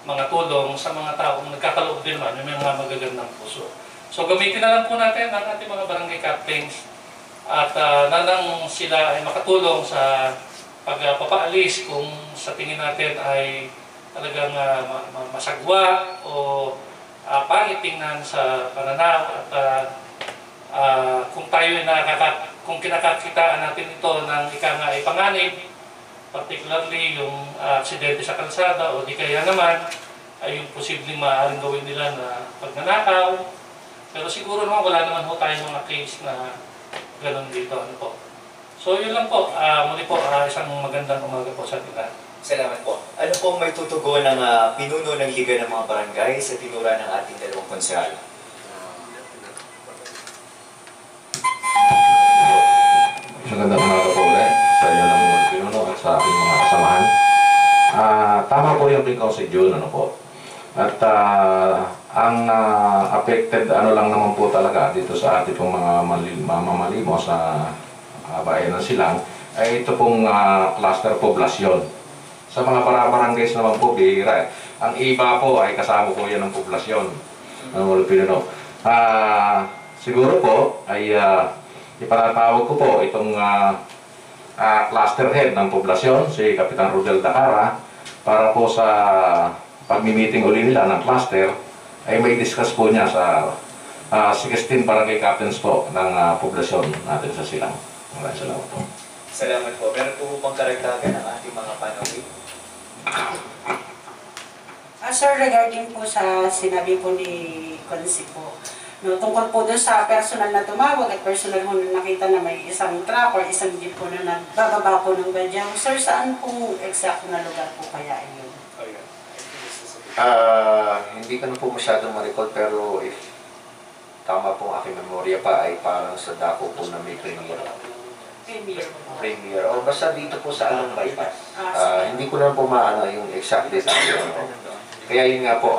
S4: mga tulong sa mga taong nagkakaloob din naman, may mga magagandang puso. So gamitin na lang po natin ang ating mga barangay captains at nanang sila ay makatulong sa pagpapaalis kung sa tingin natin ay talagang masagwa o pangit tingnan sa pananaw at kung tayo kung kinakakitaan natin ito ng ay panganib, particularly yung aksidente sa kalsada o di kaya naman ay yung posibleng maaaring gawin nila na pagnanakaw. Pero siguro naman wala naman ho tayong mga case na ganun dito. Ano po. So yun lang po. Muli po, isang magandang umaga po sa ating lahat.
S2: Salamat po. Ano po may tutugon ng pinuno ng Liga ng mga Barangay sa tinura ng ating dalawang konsehal?
S5: Magandang umaga po ulit sa inyo ng mga pinuno at sa aking mga kasamahan. Tama po yung ikaw si June, ano po. At ang affected lang naman po talaga dito sa ating pong mga mamamalimo sa bayan ng Silang ay ito pong cluster poblasyon. Sa mga baranggays naman po, bihira. Ang iba po ay kasama po yan ng poblasyon. Ano mga pinuno. Siguro po ay ipatatawag ko po itong cluster head ng poblasyon, si Kapitan Rodel Dakara, para po sa pagmi-meeting uli nila ng cluster, ay may discuss po niya sa 16 barangay captains po ng poblasyon natin sa Silang. Maraming salamat po.
S2: Salamat po. Meron po bang karagdagan ng ating mga panawin?
S10: Sir, regarding po sa sinabi po ni Consi po, no, tungkol po doon sa personal na tumawag at personal mo na nakita na may isang truck or isang jeep po na nagbababa po ng badyang. Sir, saan pong exact na lugar po kaya yun?
S5: Hindi ko na po masyadong ma-recall, pero if tama po ang aking memorya pa ay parang sa dako po na may premier. Premier. O basta dito po sa Along Bypass. Hindi ko na po maano yung exact detalye. Kaya yun nga po,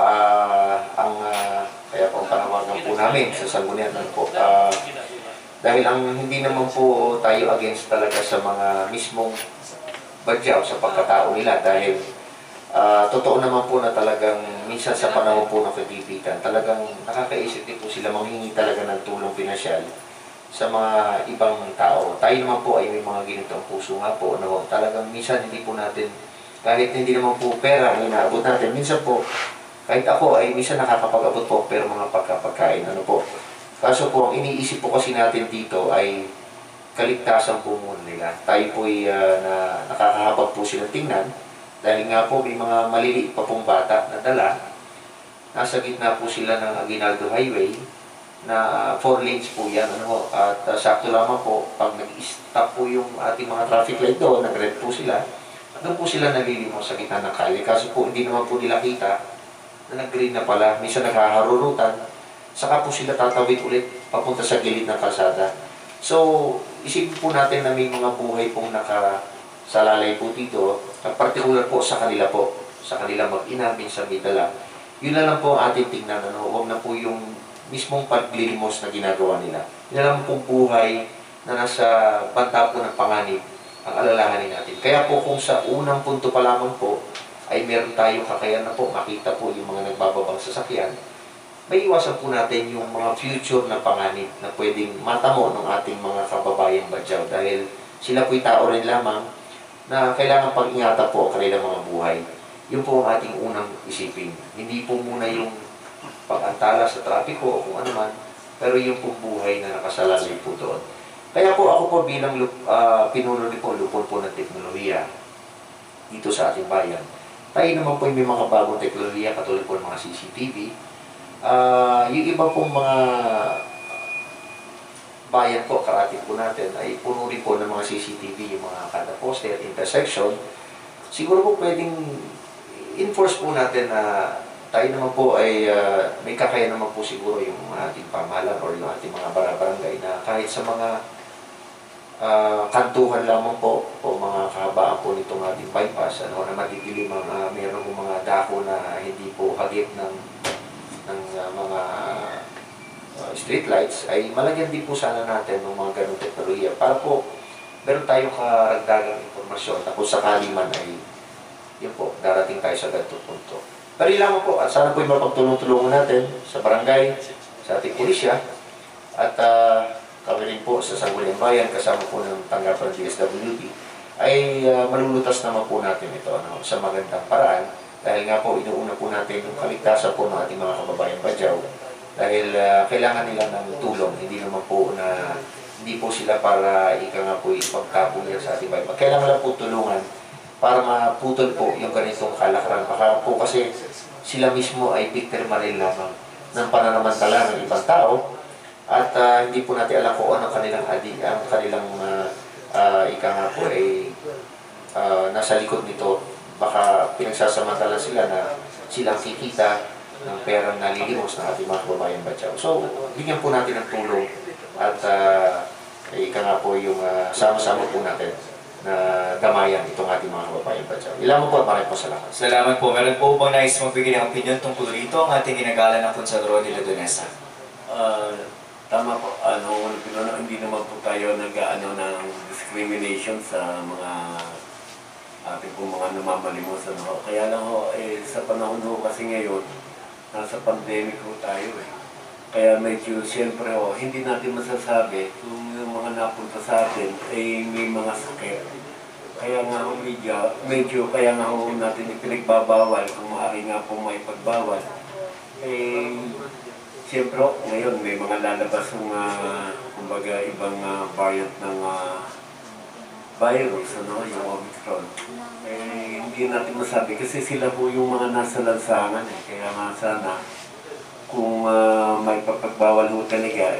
S5: kaya po ang panawagan po namin sa Sangguniang po. Dahil hindi naman po tayo against talaga sa mga mismong badyaw sa pagkatao nila. Dahil totoo naman po na talagang minsan sa panahon po ng kagipitan, talagang nakakaisip din po sila manghingi talaga ng tulong pinansyal sa mga ibang tao. Tayo naman po ay may mga ganitong puso nga po. No? Talagang minsan hindi po natin, kahit hindi naman po pera ang inaabot natin, minsan po, kahit ako ay minsan nakakapag-abot po pero mga pagkapagkain. Ano po. Kaso po, ang iniisip po kasi natin dito ay kaligtasan po muna nila. Tayo po ay nakakahabag po silang tingnan. Dahil nga po may mga maliliit pa pong bata na dala. Nasa gitna po sila ng Aguinaldo Highway na 4 lanes po yan. Ano? At sakto lamang po, pag nag-stop po yung ating mga traffic light doon, nag-red po sila, doon po sila nalilimos sa gitna ng kalye. Kasi po hindi naman po nila kita na nag-green na pala. Minsan naghaharurutan, saka po sila tatawid ulit papunta sa gilid ng kalsada. So, isipin po natin na may mga buhay pong nakasalalay po dito, particular po sa kanila mag-ina, minsan may dala. Yun na lang po ang ating tingnan. Ano? Huwag na po yung mismong paglilimos na ginagawa nila. Yun na lang pong buhay na nasa banta po ng panganib ang alalahanin natin. Kaya po kung sa unang punto pa lamang po ay meron tayong kakayahan na po makita po yung mga nagbababang sasakyan, may iwasan po natin yung mga future na panganib na pwedeng matamo ng ating mga kababayang badyaw dahil sila po'y tao rin lamang na kailangan pag-ingatan po ang kanilang mga buhay. Yun po ang ating unang isipin. Hindi po muna yung pag-antala sa trapiko o kung ano man, pero yung pong buhay na nakasalalay po doon. Kaya po ako po bilang pinuno din po, lupon po ng teknolohiya dito sa ating bayan. Tayo naman po may mga bagong teknolohiya katulad po ng mga CCTV. Yung iba pong mga bayan po, karating po natin, ay puno rin po ng mga CCTV, yung mga kada poste at intersection. Siguro po pwedeng enforce po natin na tayo naman po ay may kakaya naman po siguro yung ating pamahalaan or yung ating mga barangay na kahit sa mga kantuhan lamang po o mga kahabaan po nitong ating bypass na madidilim ang meron po mga dako na hindi po hagip ng mga street lights ay malagyan din po sana natin ng mga ganong teknolohiya para po meron tayong karagdagang informasyon na kung sakali man ay yun po, darating tayo sa ganitong punto. Pero lamang po, at sana po yung mapagtulong-tulungan natin sa barangay, sa ating pulisya, at kami rin po sa Sangguniang Bayan, kasama po ng tanggapan ng DSWD, ay malulutas naman po natin ito sa magandang paraan. Dahil nga po, inuuna po natin yung kaligtasan po ng ating mga kababayan Badyaw. Dahil kailangan nila ng tulong, hindi naman po na hindi po sila para ika nga po ipagtapon nila sa ating bayan. Kailangan lang po tulungan para maputol po yung ganitong kalakaran. Baka po kasi sila mismo ay piktirma rin lamang ng pananamantala ng ibang tao at hindi po natin alam kung ano kanilang ang kanilang ika nga po ay nasa likod nito. Baka pinagsasamantala sila na silang kikita ng perang nalilimos ng ating mga kababayan Badyaw. So, bigyan po natin ng tulong at ika nga po yung sama-sama po natin na damayan itong ating mga kababayan Badyaw. Ilaman po at maraming po salamat.
S2: Salamat po. Meron po bang nais magbigay ng opinion tungkol rito ang ating ginagalan ng Consador de la Donesa?
S6: Tama po. Hindi naman po tayo ng discrimination sa mga ating pong mga namamalimos. Kaya lang sa panahon kasi ngayon, nasa pandemic ho tayo Kaya medyo siyempre hindi natin masasabi kung yung mga napunta sa atin ay may mga sakit. Kaya nga medyo kaya nga natin ipinagbabawal kung maaari nga po may pagbawal. Siyempre ngayon may mga lalabas ng kumbaga ibang variant ng virus, yung Omicron. Hindi natin masabi kasi sila po yung mga nasa lansangan Kaya nga sana kung may papagbawal ho talaga,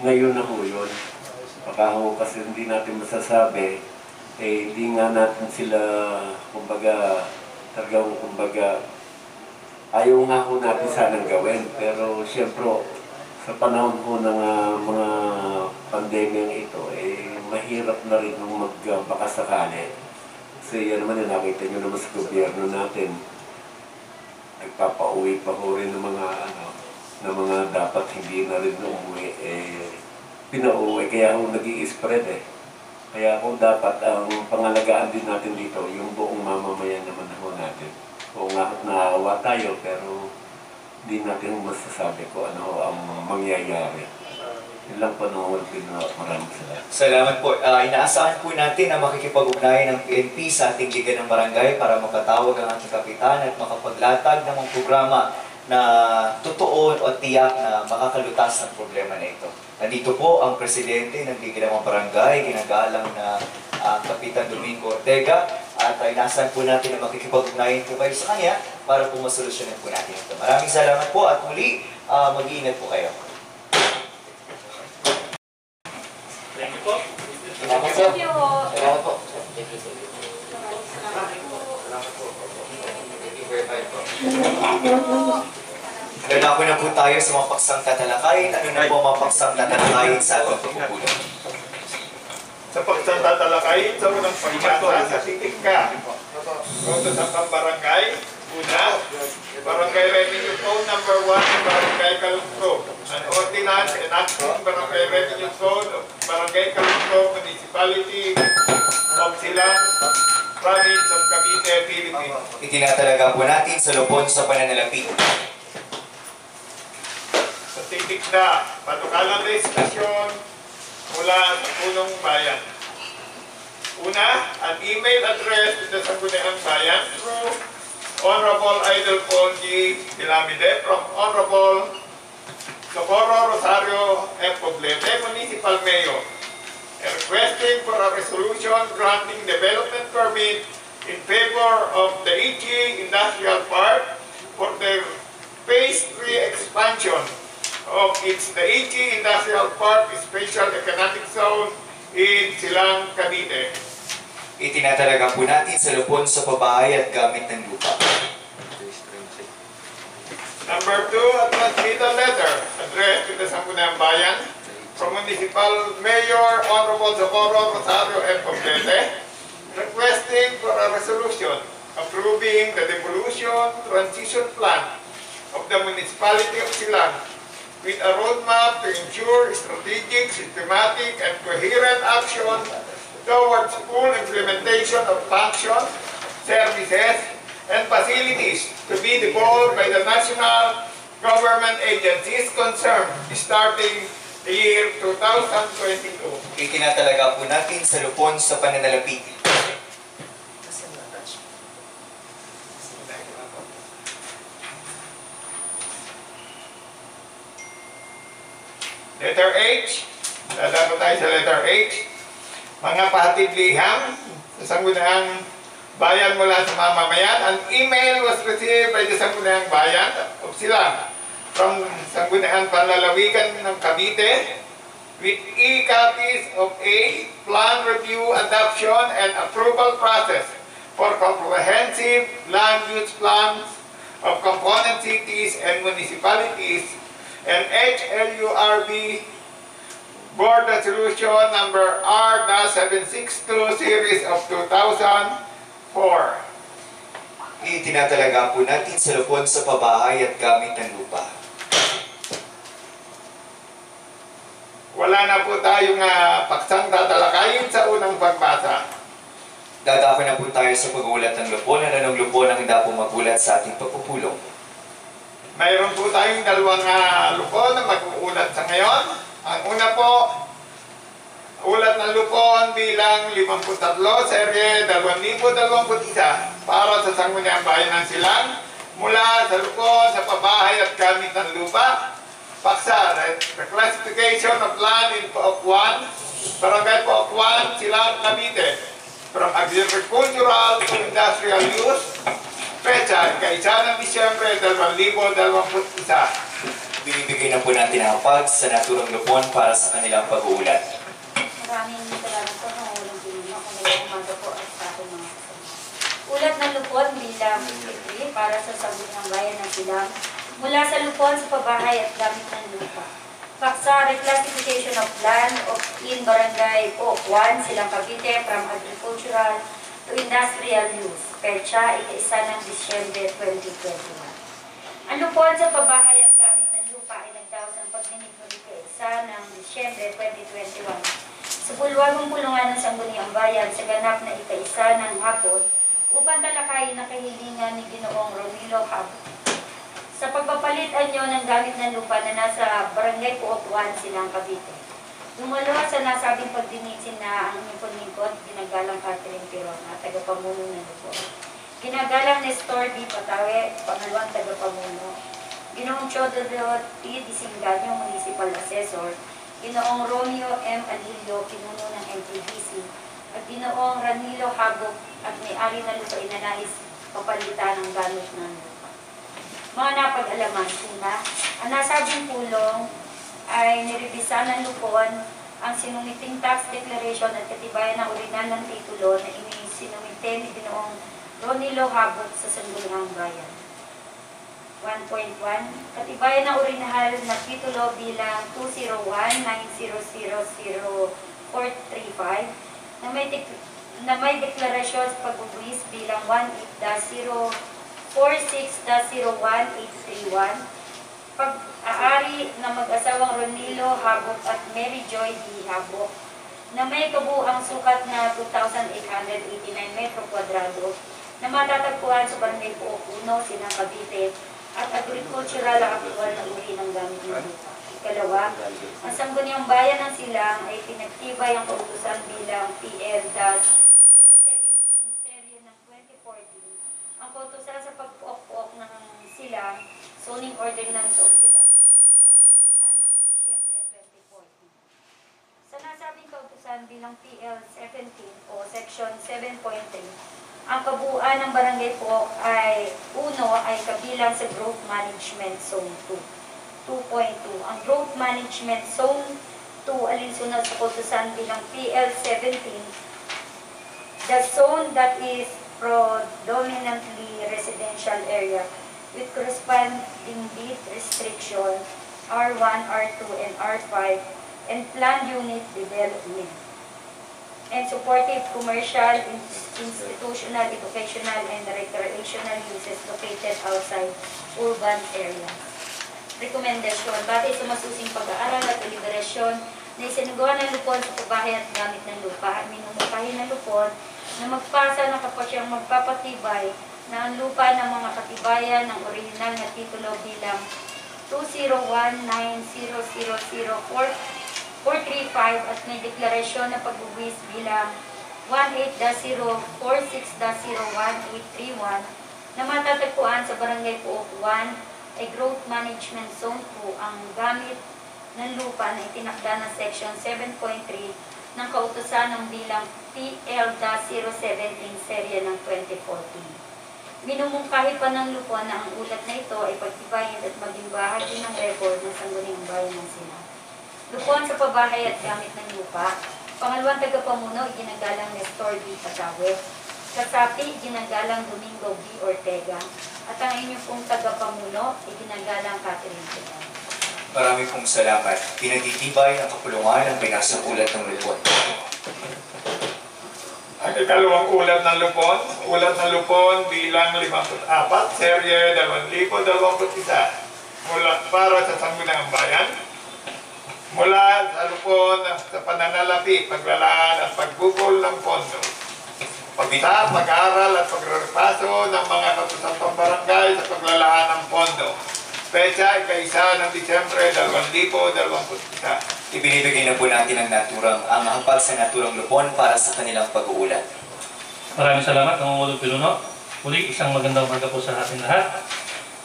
S6: ngayon na ho yun. Baka ho kasi hindi natin masasabi, hindi nga natin sila, kumbaga, ayaw nga ho natin sanang gawin. Pero siyempre, sa panahon ho ng mga pandemyang ito, mahirap na rin nung magbakasakali. Kasi yan naman nakita nyo naman sa gobyerno natin, nagpapauwi pa ho rin ng mga dapat hindi na rin umuwi, pinauwi, kaya ho nag-i-spread Kaya kung dapat ang pangalagaan din natin dito, yung buong mamamayan naman ho natin. Kung naawa tayo, pero hindi natin masasabi kung ano ang mangyayari. Yun lang po nung maraming salamat.
S2: Salamat po. Inaasahan po natin na makikipag-ugnayan ng PNP sa ating liga ng barangay para mapatawag ang ating kapitan at makapaglatag ng mga programa na totoo o tiyak na makakalutas ng problema na ito. Nandito po ang presidente ng liga ng barangay, ginagalang na Kapitan Domingo Ortega, at inaasahan po natin na makikipag-ugnayan po kayo sa kanya para po masolusyonan po natin ito. Maraming salamat po at muli, mag-iingat po kayo.
S4: Thank you po.
S5: Salamat po. Salamat po.
S2: Lalako na po tayo sa mga paksang tatalakayin. Ano na po mga paksang tatalakayin sa ating pagpupulong?
S1: Sa paksang tatalakayin, sa unang pagbasa sa titika. Roto sa pambarangay, una, Barangay Revenue Code number 1 ng Barangay Kalungtog. An ordinance enacting Barangay Revenue Code of Barangay Kalungtog, Municipality of Silang, Province of Cavite, Philippines.
S2: Itinatalaga po natin sa lupon sa pananalapi.
S1: Sa titik na, patukalang legislasyon mula sa punong bayan. Una, an email address to the Sangguniang Bayan through Honorable Idol Paul G. Dilamide from Honorable Socorro Rosario F. Poblete, Municipal Mayor, requesting for a resolution granting development permit in favor of the EG Industrial Park for the Phase 3 expansion of It's the Ichi Industrial Park Special Economic Zone in Silang, Cavite.
S2: Itinatalaga po natin sa lupon sa pabahay at gamit ng lupa.
S1: Number 2, a transmittal letter addressed to the Sangguniang Bayan from Municipal Mayor Honorable Socorro Rosario M. Poblete, requesting for a resolution approving the devolution transition plan of the municipality of Silang with a roadmap to ensure strategic, systematic, and coherent action towards full implementation of functions, services, and facilities to be devolved by the national government agencies concerned starting the year 2022.
S2: Itinatalaga po natin sa lupon sa pananalapi.
S1: Letter H, dadako tayo sa letter H. Mga pahatid liham sa Sangguniang Bayan mula sa mamamayan. An email was received by the Sangguniang Bayan of Silang from Sangguniang Panlalawigan ng Cavite with e-copies of a plan review, adoption, and approval process for comprehensive land use plans of component cities and municipalities and HLURB Board Resolution number R-762 series of 2004.
S2: Itinatalaga po natin sa lupon sa pabahay at gamit ng lupa.
S1: Wala na po tayong paksang tatalakayin sa unang pagbasa.
S2: Dadako na po tayo sa pag-uulat ng lupon. Anong lupon ang hindi po magulat sa ating pagpupulong?
S1: Mayroon po tayong dalawang lupon na mag-uulat sa ngayon. Ang una po, ulat ng lupon bilang 53, serye 2021 para sa Sangguniang Bayan ng Silang mula sa lupon sa pabahay at gamit ng lupa. Paksa, reclassification of land in Pook 1, Barangay Pook 1, Silang, Cavite, from agricultural to industrial use. Pecha, ika-1 ng Disyembre 2021.
S2: Binibigay na po natin ang pag sa naturang lupon para sa kanilang pag-uulat.
S8: Maraming salamat po ng ulang pinuno kung may umaga po at sa ating mga kasama. Ulat ng lupon bilang 53 para sa Sangguniang Bayan ng Silang mula sa lupon sa pabahay at gamit ng lupa. Paksa, reclassification of land in Barangay Pook 1, Silang, Cavite from agricultural to industrial use. Pecha, ika-1 ng Disyembre 2021. Ang lupon sa pabahay at gamit ng lupa ay nagdaos ng pagdinig ng ika-1 ng Disyembre 2021 sa bulwagong pulungan ng Sangguniang Bayan sa ganap na ika-1 ng hapon upang talakayin ang kahilingan ni Ginoong Romilo Hab sa pagpapalit anyo ng gamit ng lupa na nasa Barangay Pook 1, Silang, Cavite. Dumalo sa nasabing pagdinig na ang inyong lingkod, ginagalang Catherine Pirona, tagapamuno ng lupon. Ginagalang Nestor D. Patawe, pangalawang tagapamuno. Ginoong Chodoro T. Disinganyo, Municipal Assessor. Ginoong Romeo M. Alilio, pinuno ng MTBC. At Ginoong Ranilo Habok at may-ari na lupa inanais papalitan ng gamit ng lupa. Mga napag-alaman, una, ang nasabing pulong ay nirevisan ng lupon ang sinumiting tax declaration at katibayan ng orinal ng titulo na sinumite ni Ginoong Ronilo Habok sa Sangguniang Bayan. 1.1. Katibayan ng orinal na titulo bilang 201-9000435 na may deklarasyon sa pagbubuwis bilang 18-046-01831 pag-aari ng mag-asawang Ronilo Habok at Mary Joy D. Habok na may kabuuang sukat na 2,889 metro kwadrado na matatagpuan sa Barangay Pook 1, Silang, Cavite at agricultural ang aktual na uri ng gamit ng lupa. Ikalawa, ang Sangguniang Bayan ng Silang ay pinagtibay ang kautusan bilang PL-017 serye ng 2014. Ang kautusan sa pagpuok-puok ng Silang zoning ordinance of Silang una ng Disyembre 2014. Sa nasabing kautusan bilang PL-17 o Section 7.3, ang kabuuan ng Barangay Pook ay 1 ay kabilang sa Growth Management Zone 2. 2.2. Ang Growth Management Zone 2 alinsunod sa kautusan bilang PL-17, the zone that is predominantly residential area with corresponding deed restriction R1, R2, and R5, and planned unit development, and supportive commercial, institutional, educational, and recreational uses located outside urban areas. Rekomendasyon, batay sa masusing pag-aaral at deliberasyon na isinagawa ng lupon sa pabahay at gamit ng lupa, minumukahin ng lupon na magpasa ng kapasyang magpapatibay na ang lupa ng mga katibayan ng orihinal na titulo bilang 20190000435 at may deklarasyon na pagbubuwis bilang 18-46-01831 na matatagpuan sa Barangay Puok 1 ay Growth Management Zone 2 ang gamit ng lupa na itinakda ng Section 7.3 ng kautusan ng bilang PL-017 serye ng 2014. Minumungkahi pa ng lupon na ang ulat na ito ay pagtibayin at maging bahagi ng record ng Sangguniang Bayan ng Sila. Lupon sa pabahay at gamit ng lupa, pangalawang tagapamuno, ginagalang Nestor B. Patawe, kasapi, ginagalang Domingo B. Ortega, at ang inyong pong tagapamuno, ginagalang Catherine Tegan.
S2: Maraming pong salamat. Pinagtitibay ang kapulungan ng binasang ulat ng lupon.
S1: Ang ikalawang ulat ng lupon bilang 54, serye 2021, mula para sa Sangguniang Bayan, mula sa lupon sa pananalapi, paglalaan at pagbukol ng pondo, pagita, pag-aaral at pagrepaso ng mga katusang pambarangay sa paglalaan ng pondo. Pecha, ika-1 ng Disyembre 2021.
S2: Ibinibigay na po natin ang hapag sa naturang lupon para sa kanilang pag-uulat.
S4: Maraming salamat, Nangungulong Pinuno. Muli, isang magandang umaga po sa ating lahat.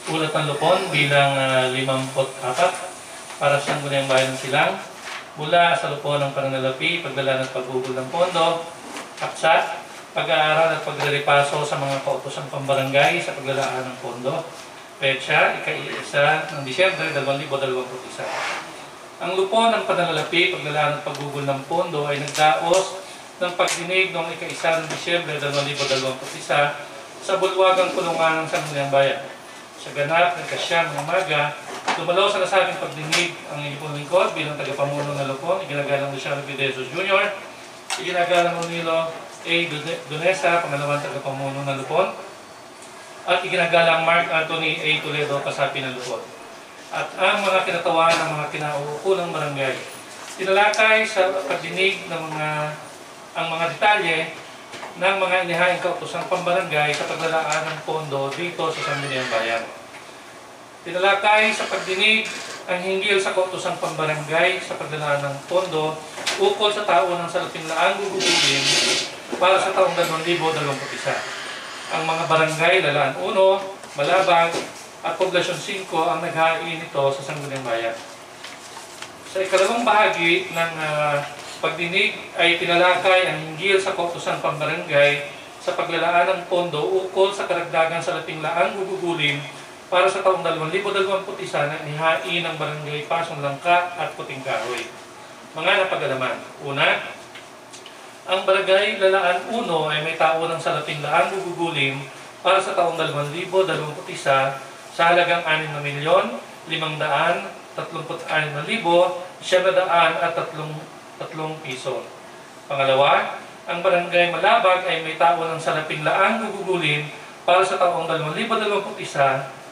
S4: Ulat ng lupon bilang 54 para sa Sangguniang Bayan ng Silang. Mula sa lupon ng pananalapi, paglalaan at pagbubul ng pondo, aksa, pag-aaral at pagre-repaso sa mga kautosang pambarangay sa paglalaan ng pondo. Petsa, ika-1 ng Disyembre 2021. Ang lupon ng pananalapi, paglalaan at pagbubul ng pondo ay nagdaos ng pagdinig noong ika-1 ng Disyembre 2021 sa bulwagang kulungan ng Sangguniang Bayan. Sa ganap ng ika-9 ng umaga, dumalaw sa nasabing pagdinig ang inyong lingkod bilang tagapamuno ng lupon, iginagalang Luciano P. De Jesus Jr., iginagalang Nilo A. Dunesa, pangalawang tagapamuno ng lupon, at iginagalang Mark Anthony A. Toledo, kasapi ng lupon. At ang mga kinatawan ng mga kinauukulang barangay. Tinalakay sa pagdinig ng ang mga detalye ng mga inihaing kautosang pambarangay sa paglalaan ng pondo dito sa Sangguniang Bayan. Tinalakay sa pagdinig ang hinggil sa kautosang pambarangay sa paglalaan ng pondo ukol sa tao ng salaping laang gugugulin para sa taong 2021. Ang mga barangay Lalaan 1, Malabang at Poblasyon 5 ang naghain nito sa Sangguniang Bayan. Sa ikalawang bahagi ng pagdinig ay tinalakay ang hinggil sa kautusan pambarangay sa paglalaan ng pondo ukol sa karagdagan sa laping laang gugugulin para sa taong 2021 na inihain ng Barangay Pasong Langka at Puting Kahoy. Mga napag-alaman. Una, ang Barangay Lalaan 1 ay may tao ng salaping laang gugugulin para sa taong 2021 sa halagang 6,536,903 piso. Pangalawa, ang Barangay Malabag ay may tao ng salaping laang gugugulin para sa taong 2021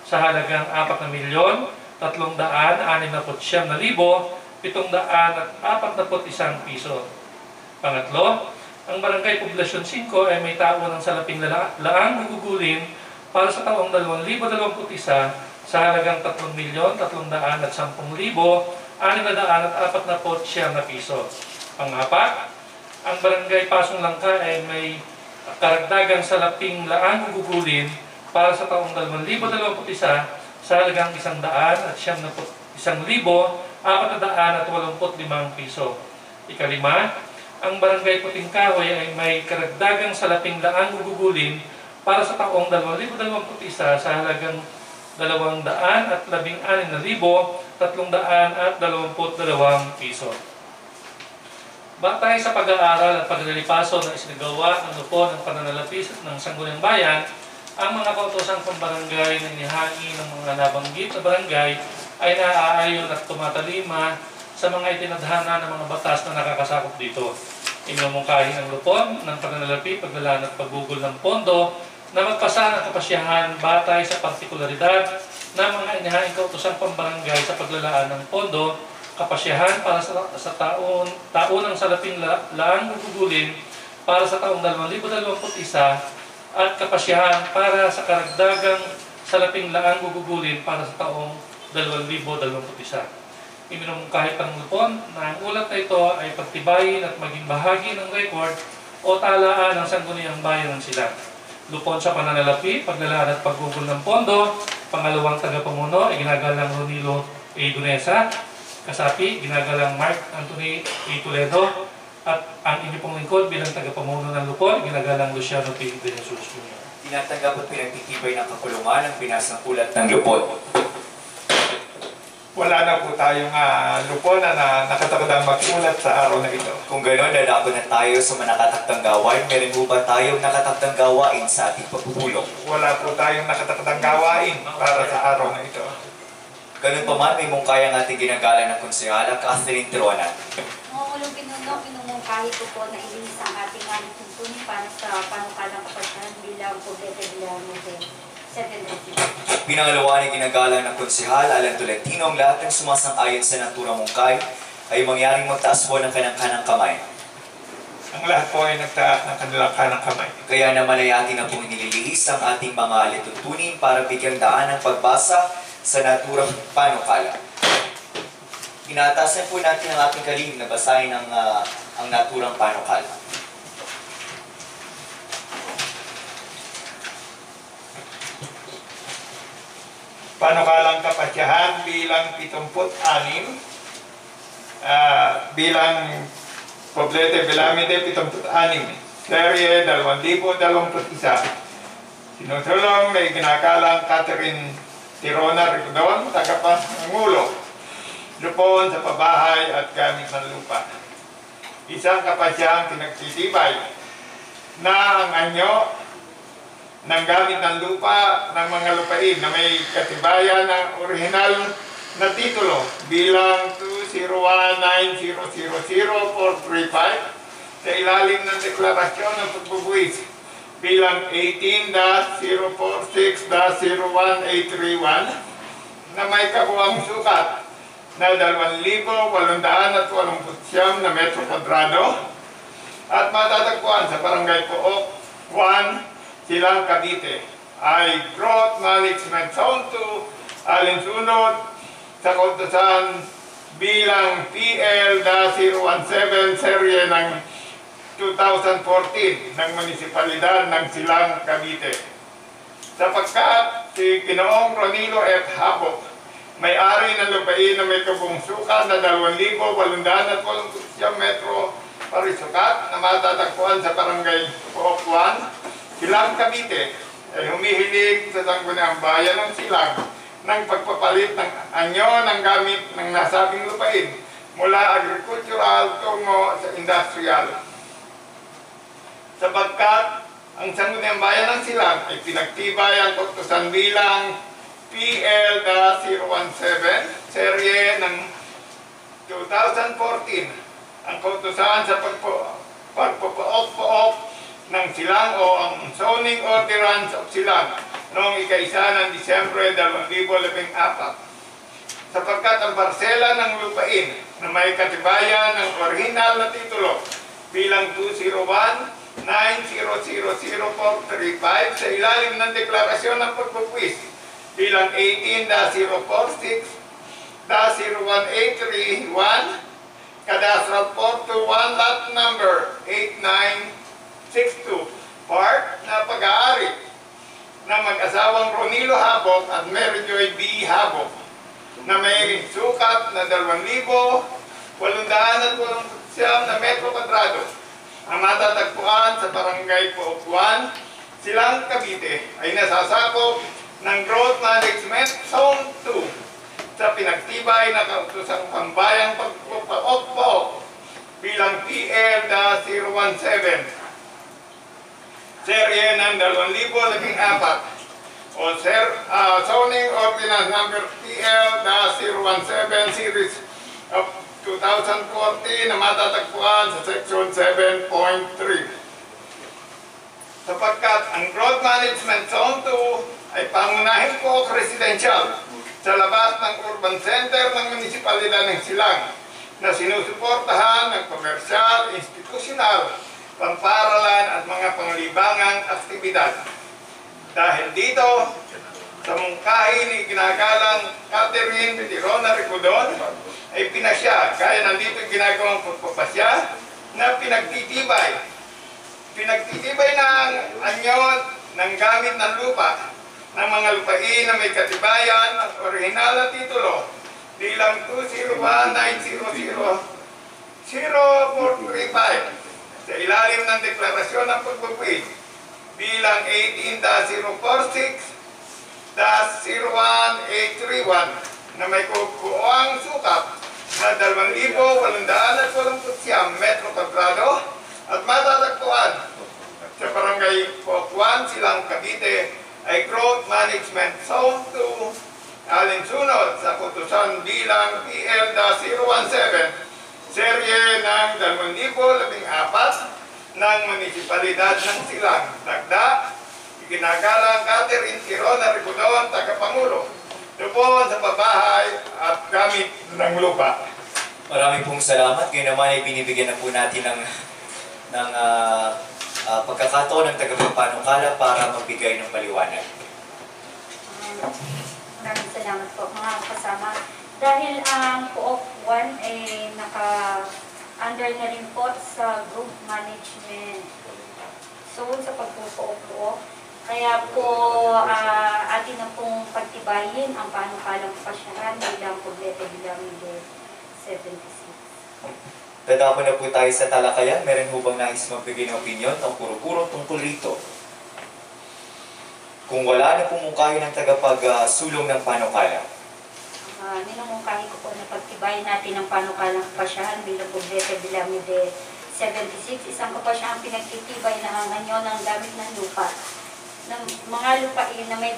S4: sa halagang 4,369,741 piso. Pangatlo, ang Barangay Poblasyon 5 ay may tao ng salaping laang gugugulin para sa taong 2021 sa halagang 3,010,640 piso. Pang-apat, ang Barangay Pasong Langka ay may karagdagang salaping laang gugugulin para sa taong 2021 sa halagang 111,485 piso. Ikalima, ang Barangay Puting Kahoy ay may karagdagang salaping laang gugugulin para sa taong 2021 sa halagang 216,333 322 piso. Batay sa pag-aaral at paglilipaso na isinagawa ng lupon ng pananalapi ng Sangguniang Bayan, ang mga kautosang pambarangay na inihain ng mga nabanggit na barangay ay naaayon at tumatalima sa mga itinadhana ng mga batas na nakakasakop dito. Inumungkahin ang lupon ng pananalapi, paglalaan at paggugol ng pondo na magpasa ng kapasyahan batay sa partikularidad ng mga inihaing kautosang pambarangay sa paglalaan ng pondo, kapasyahan para sa taunang salaping laang gugugulin para sa taong 2021 at kapasyahan para sa karagdagang salaping laang gugugulin para sa taong 2021. Iminumungkahi pa ng lupon na ang ulat na ito ay pagtibayin at maging bahagi ng record o talaan ng Sangguniang Bayan ng Silang. Lupon sa pananalapi, paglalaan at paggugol ng pondo, pangalawang tagapamuno ay ginagalang Ronilo A. Dunesa, kasapi, ginagalang Mark Anthony A. Toledo, at ang inyo pong lingkod bilang tagapamuno ng lupon, ginagalang Luciano P. De Jesus Jr.
S2: Tinatanggap at pinagtitibay ng kakulungan ang binasang ulat ng lupon.
S1: Wala na po tayong lupon na nakatakdang mag-ulat sa araw na ito.
S2: Kung gano'n, dadako na tayo sa mga nakatakdang gawain. Meron po ba tayong nakatakdang gawain sa ating pagpupulong?
S1: Wala po tayong nakatakdang gawain para sa araw na ito.
S2: Ganun pa man, may mungkay ang ating ginagalang na konsehala, Catherine Tiruana.
S8: Mangulong Pinuno, pinumungkahi ko po na ilinis ang ating tuntunin para sa panukalang kapatid bilang problema bilang 7
S2: Pinangalawa ni ginagalang ng konsehal Alan Tolentino, ang lahat ng sumasang-ayon sa naturang mungkay ay mangyaring magtaas po ng kanang-kanang kamay.
S1: Ang lahat po ay nagtaas ng kanilang kanang kamay.
S2: Kaya naman ay ating na pong nililihis ang ating mga lituntunin para bigyang daan ng pagbasa sa naturang panukala. Inaatasan po natin ang ating kalihim na basahin ang naturang panukala.
S1: Panukalang kapasyahan bilang 76, bilang Poblete Belamide 76, Serye 2021. Sinusulong na iginakalang Catherine Tirona Ricodon, tagapangulo, lupon sa pabahay at gamit ng lupa. Isang kapasyahang pinagtitibay na ang anyo ng gamit ng lupa ng mga lupain na may katibayan ng orihinal na titulo bilang 20190000435 sa ilalim ng deklarasyon ng pagbubuwis bilang 18-046-01831 na may kabuang sukat na 2,889 na metro kwadrado at matatagpuan sa Barangay Pook 1, Silang, Cavite, ay Growth Management Zone 2, alinsunod sa kautosan bilang PL-017 serye ng 2014 ng Munisipalidad ng Silang, Cavite. Sapagkat si Ginoong Ronilo F. Habok, may-ari ng lupain na may kabung sukat na 2,889 metro parisukat na matatagpuan sa Barangay Pook 1, Silang, Cavite, ay humihilig sa Sangguniang Bayan ng Silang ng pagpapalit ng anyo ng gamit ng nasabing lupain mula agricultural tungo sa industrial. Sapagkat ang Sangguniang Bayan ng Silang ay pinagtibay ang kautosan bilang PL-017 serye ng 2014 ang kautosan sa pagpapaok-paok ng Silang o ang zoning ordinance of Silang noong ika-1 ng Disyembre 2014 sapagkat ang parsela ng lupain na may katibayan ng orihinal na titulo bilang 20190000435 sa ilalim ng deklarasyon ng pagpupwis bilang 18-046-01831 Cadastral 421 lot number 8962 part na pag-aari ng mag-asawang Ronilo Habok at Mary Joy B. Habok na may sukat na 2,889 na metro kwadrado ang matatagpuan sa Barangay Pook 1, Silang, Cavite ay nasasakop ng Growth Management Zone 2 sa pinagtibay na kautosang pambayang pagpapaokpo bilang PL-017 serye ng 2014 o zoning ordinance number PL-017 series of 2014 na matatagpuan sa section 7.3. Sapagkat ang growth management zone 2 ay pangunahin po residential sa labas ng urban center ng munisipalidad ng Silang na sinusuportahan ng komersyal, institusyonal, pamparalan at mga panglibangang aktibidad. Dahil dito, sa mungkahi ni ginagalang Catherine Betirona Ricudon ay pinasya, kaya nandito ginagawang pagpapasya na pinagtitibay ng anyo ng gamit ng lupa ng mga lupain na may katibayan at orihinal na titulo bilang 20190000435 sa ilalim ng deklarasyon ng pagbubuid bilang 18-46-01831 na may kukuang sukat na 2,880 metro kwadrado at matatagpuan sa Barangay Pokwan, Silang, Cavite ay Growth Management Zone 2 alinsunod sa kutusan bilang PL-017 serye ng 2014 ng Munisipalidad ng Silang. Dagda, iginagalang Catherine Tirona Ricudon, tagapangulo, tupon sa pabahay at gamit ng lupa.
S2: Maraming pong salamat. Ngayon naman ay binibigyan na po natin ng pagkakataon ng tagapagpanukala para magbigay ng paliwanag.
S8: Maraming salamat po mga kasama. Dahil ang POOC 1 ay naka-under na rin po sa group management zone sa pagpupuok-puok. Kaya po atin na pong pagtibayin ang panukalang pasyahan bilang Poblete Bilamide 76.
S2: Dadako na po tayo sa talakayan. Meron ho bang nais magbigay ng opinion o puro-puro tungkol rito? Kung wala na pumungkahi ng tagapagsulong ng panukala.
S8: Ninamungkahi ko po na pagtibayin natin ang panukalang kapasyahan bilang Poblete Bilamide 76. Isang kapasyahang pinagtitibay na ang anyo ng gamit ng lupa ng mga lupain na may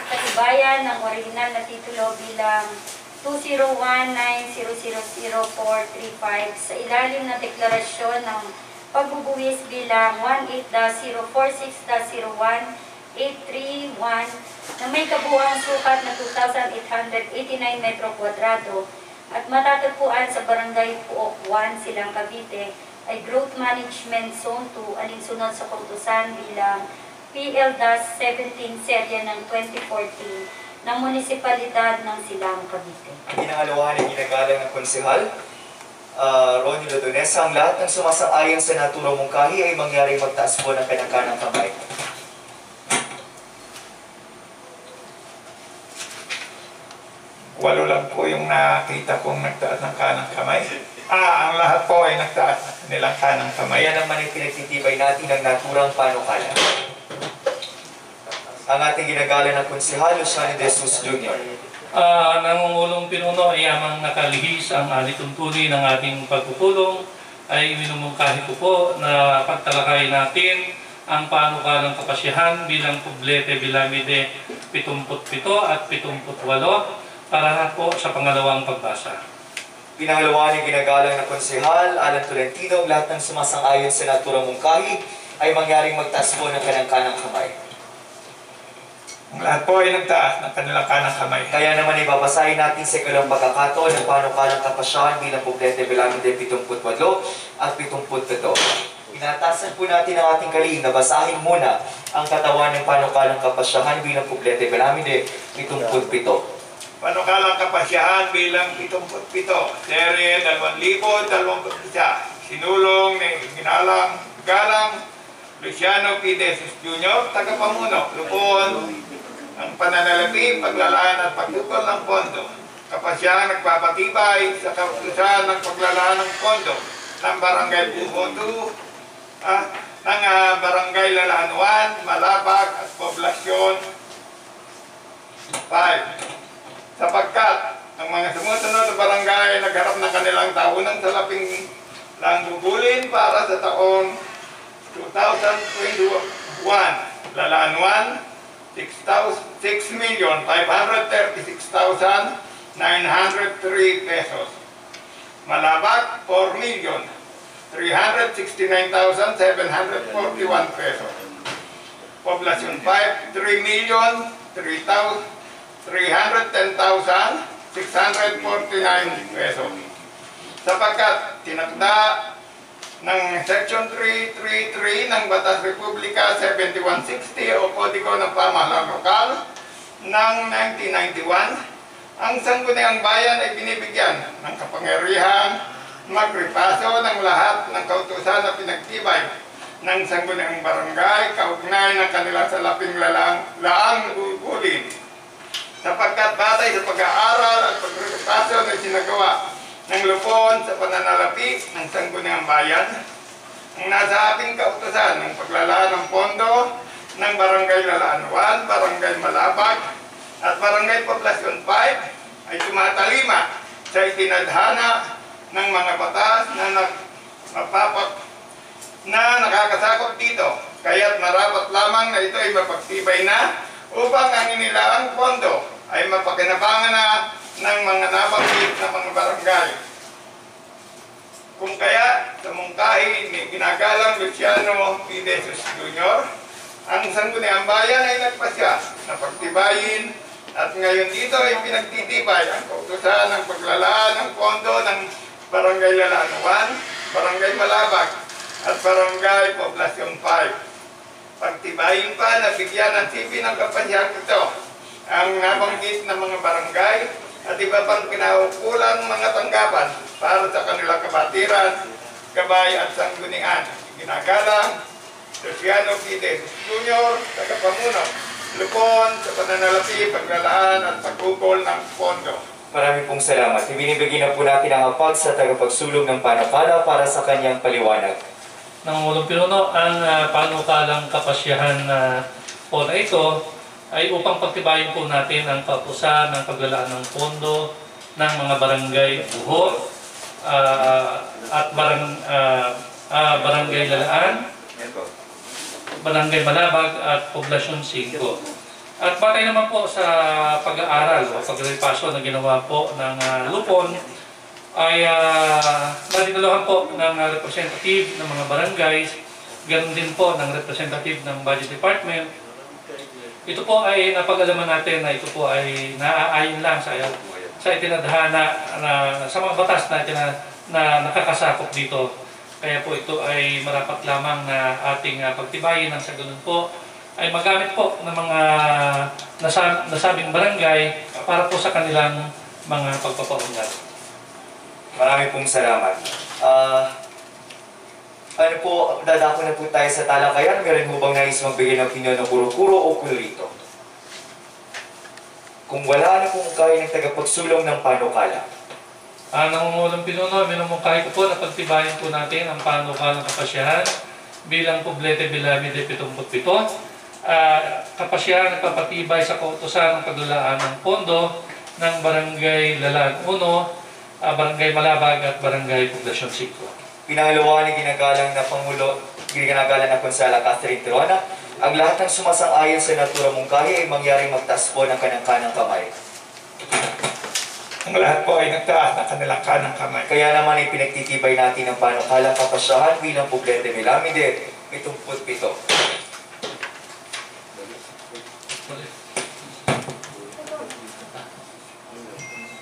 S8: katibayan ng original na titulo bilang 20190000435 sa ilalim ng deklarasyon ng pagbubuwis bilang 18-46-01-831 na may kabuuang sukat na 2,889 metro kwadrado at matatagpuan sa Barangay Puok 1, Silang, Cavite ay Growth Management Zone 2 alinsunod sa kautusan bilang PL-17 serye ng 2014 ng Munisipalidad ng Silang, Cavite.
S2: Ginangalawahan ng ginagalang ng konsehal, Ronnie Lodonesa, ang lahat ng sumasang-ayon sa naturang mungkahi ay mangyaring magtaas po ng kanang-kanang kamay.
S1: Walo lang po yung nakita kong nagtaas ng kanang kamay. Ang lahat po ay nagtaas ng kanilang kanang kamay.
S2: Kaya naman ay pinagtitibay natin ang naturang panukala. Ang ating ginagala ng konsehal, Luciano De Jesus Jr.
S4: Nangungulong pinuno ay amang nakalihis ang alituntunin ng ating pagpupulong ay minumungkahi ko po na pagtalakay natin ang panukalang kapasyahan bilang Poblete Bilamide 77 at 78 para po sa pangalawang pagbasa.
S2: Pinangalawahan ng ginagalang ng konsehal, Alan Tolentino, ang lahat ng sumasang-ayon sa naturang mungkahi ay mangyaring magtaas po ng kanang-kanang kamay.
S1: Ang lahat po ay nagtaas ng kanilang kanang kamay.
S2: Kaya naman ibabasahin natin sa ikalang pagkakataon ng panukalang kapasyahan bilang Poblete Bilamide 78 at 77. Inatasan po natin ang ating kalihim na basahin muna ang katawan ng panukalang kapasyahan bilang Poblete Bilamide 77.
S1: Panukalang kapasyahan bilang 77, serye 2021, sinulong ni Galang Luciano P. De Jesus Jr., tagapamuno, lupon ang pananalapi, paglalaan at pagtutol ng pondo. Kapasyahan nagpapatibay sa kautusan ng paglalaan ng pondo ng Barangay Bubondo, ng Barangay Lalanuan, Malabag at Poblasyon 5. Sapagkat Ang mga sumusunod na barangay nagharap ng kanilang taunang salaping langgugulin para sa taong 2021. Lalaan 1, 6,536,903 pesos. Malabak, 4,369,741 pesos. Poblasyon 5, 3,310,649 pesos. Sapagkat tinakda ng Section 333 ng Batas Republika 7160 o Kodigo ng Pamahalaan Lokal ng 1991, ang sangguniang bayan ay binibigyan ng kapangyarihan magripaso ng lahat ng kautusan na pinagtibay ng sangguniang barangay kaugnay ng kanilang salaping laang gugulin. Sapagkat batay sa pag-aaral at pagripaso na sinagawa ng lupon sa pananalapi ng sangguniang bayan, ang nasabing kautusan ng paglalaan ng pondo ng Barangay Lalaan 1, Barangay Malabag at Barangay Poblasyon 5 ay tumatalima sa itinadhana ng mga batas na nakakasakop dito. Kaya't marapat lamang na ito ay mapagtibay na upang ang inilaang pondo ay mapakinabangan na ng mga nabanggit na mga barangay. Kung kaya, sa mungkahi ni ginagalang Luciano P. De Jesus Jr., ang sangguniang bayan ay nagpasya na pagtibayin at ngayon dito ay pinagtitibay ang kautusan ng paglalaan ng pondo ng Barangay Lalaan 1, Barangay Malabag at Barangay Poblasyon 5. Pagtibayin pa na bigyan ng sipi ng kapansyang ito ang nabanggit na mga barangay at iba pang kinaukulang mga tanggapan para sa kanilang kabatiran, gabay at sanggunian. Ginagalang Luciano P. De Jesus Jr., tagapamuno, lupon sa pananalapi, paglalaan at pagkukol ng pondo.
S2: Marami pong salamat. Ibinibigay na po natin ang hapag sa tagapagsulong ng panukala para sa kanyang paliwanag.
S4: Nangungulong Pinuno, ang panukalang kapasyahan po na ito ay upang pagtibayin po natin ang kautusan ng paglalaan ng pondo ng mga barangay Buho at Barangay Lalaan, Barangay Malabag at Poblasyon 5. At batay naman po sa pag-aaral o pagripaso na ginawa po ng lupon ay nadinalahan po ng representative ng mga barangays, ganoon din po ng representative ng Budget Department. Ito po ay napag-alaman natin na ito po ay naaayon lang sa itinadhana sa mga batas na nakakasakop dito. Kaya po ito ay marapat lamang na ating pagtibayin ng sa ganun po ay magamit po ng mga nasabing barangay para po sa kanilang mga pagpapaunlad.
S2: Marami pong salamat. Ano po, dadako na po tayo sa talakayan. Meron mo bang nais magbigay ng opinion ng kuro-kuro o kulito? Kung wala na pong kaya ng tagapagsulong ng panukala.
S4: Nangungulong Pinuno, minumungkahi ko po na pagtibayin po natin ang panukalang kapasyahan bilang Poblete Bilamide 77. Kapasyahan nagpapatibay sa kautusan ng paglalaan ng pondo ng Barangay Lalaan 1, Barangay Malabag at Barangay Poblasyon 5.
S2: Pinangalawa ni ginagalang na Pangulo, ginagalang na Konsala Catherine Tirona, ang lahat ng sumasang-ayon sa natura mungkahi ay mangyaring magtaas po ng kanang-kanang kamay.
S1: Ang lahat po ay nagtaas ng kanilang kanang kamay.
S2: Kaya naman ay pinagtitibay natin ang panukalang kapasyahan bilang Poblete Bilamide 77.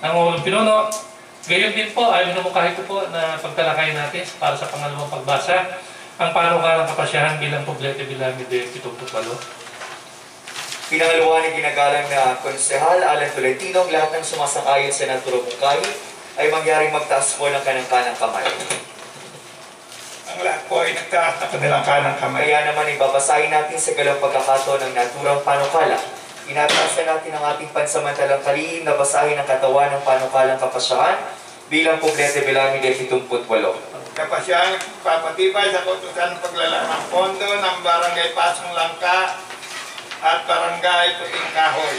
S4: Nangungulong Pinuno, gayon din po ay minumungkahi ko po na pagtalakay natin para sa pangalawang pagbasa ang panukalang kapasyahan bilang Poblete Bilamide 78.
S2: Pinangalawa ni ginagalang na Konsehal Alan Tolentino, lahat ng sumasang-ayon sa natura mungkahi ay mangyaring magtaas po ng kanang-kanang kamay.
S1: Ang lahat po ay nagtaas ng kanilang kanang kamay.
S2: Kaya naman ibabasahin natin sa galang pagkakataon ng naturang panukala. Inataas na natin ang ating pansamantalang kalihim na basahin ang katawan ng panukalang kapasyahan bilang Poblete Bilamide 78.
S1: Kapasyahan papatibay sa kautusan ng paglalaan ng pondo ng Barangay Pasong Langka at Barangay Puting Kahoy.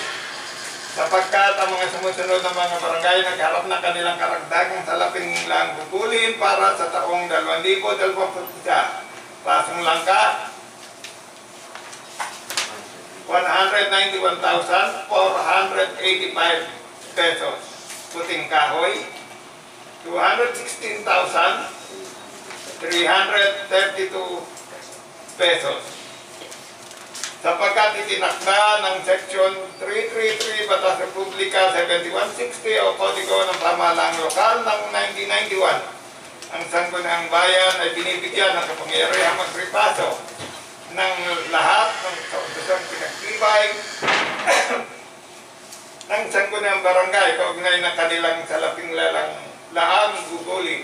S1: sapagkat ang mga sumusunod na mga barangay nagharap ng kanilang karagdagang salaping lang gugulin para sa taong 2021. Pasong langka, 191,485 pesos. Puting kahoy, 216,332 pesos. Sapagkat itinakda ng Section 333 Batas Republika 7160 o Kodigo ng Pamahalaang Lokal ng 1991, ang Sangguniang Bayan ay binibigyan ng kapangyarihang magripaso ng lahat ng kautosang pinagtibay ng Sangguniang Barangay kaugnay ng kanilang salaping laang guguli,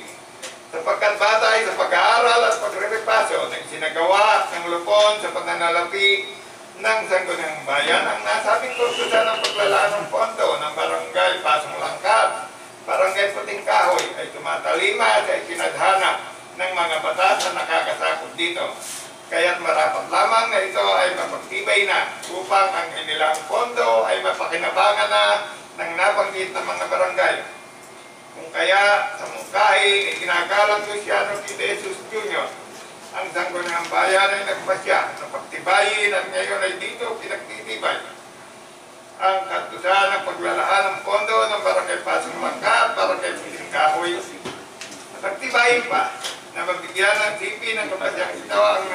S1: sapagkat batay sa pag-aaral at pagre-repaso na isinagawa ng lupon sa pananalapi ng Sangguniang Bayan, ang nasabing kursusan ng paglalaan ng pondo ng Barangay Pasong Langkat, Barangay Puting Kahoy ay tumatalima sa itinadhana ng mga batas na nakakasakop dito. Kaya't marapat lamang na ito ay mapagtibay na upang ang inilang pondo ay mapakinabangan na ng nabanggit na mga barangay. Kung kaya sa mungkahi ni ginagalang Luciano P. De Jesus Jr., ang Sangguniang Bayan ay nagpasya na pagtibayin at ngayon ay dito pinagtitibay ang katusan ng paglalaan ng pondo ng Barangay Pasong Langkat, Barangay Puting Kahoy. Pagtibayin pa na mabigyan ng sipi ng kapasyang ito ang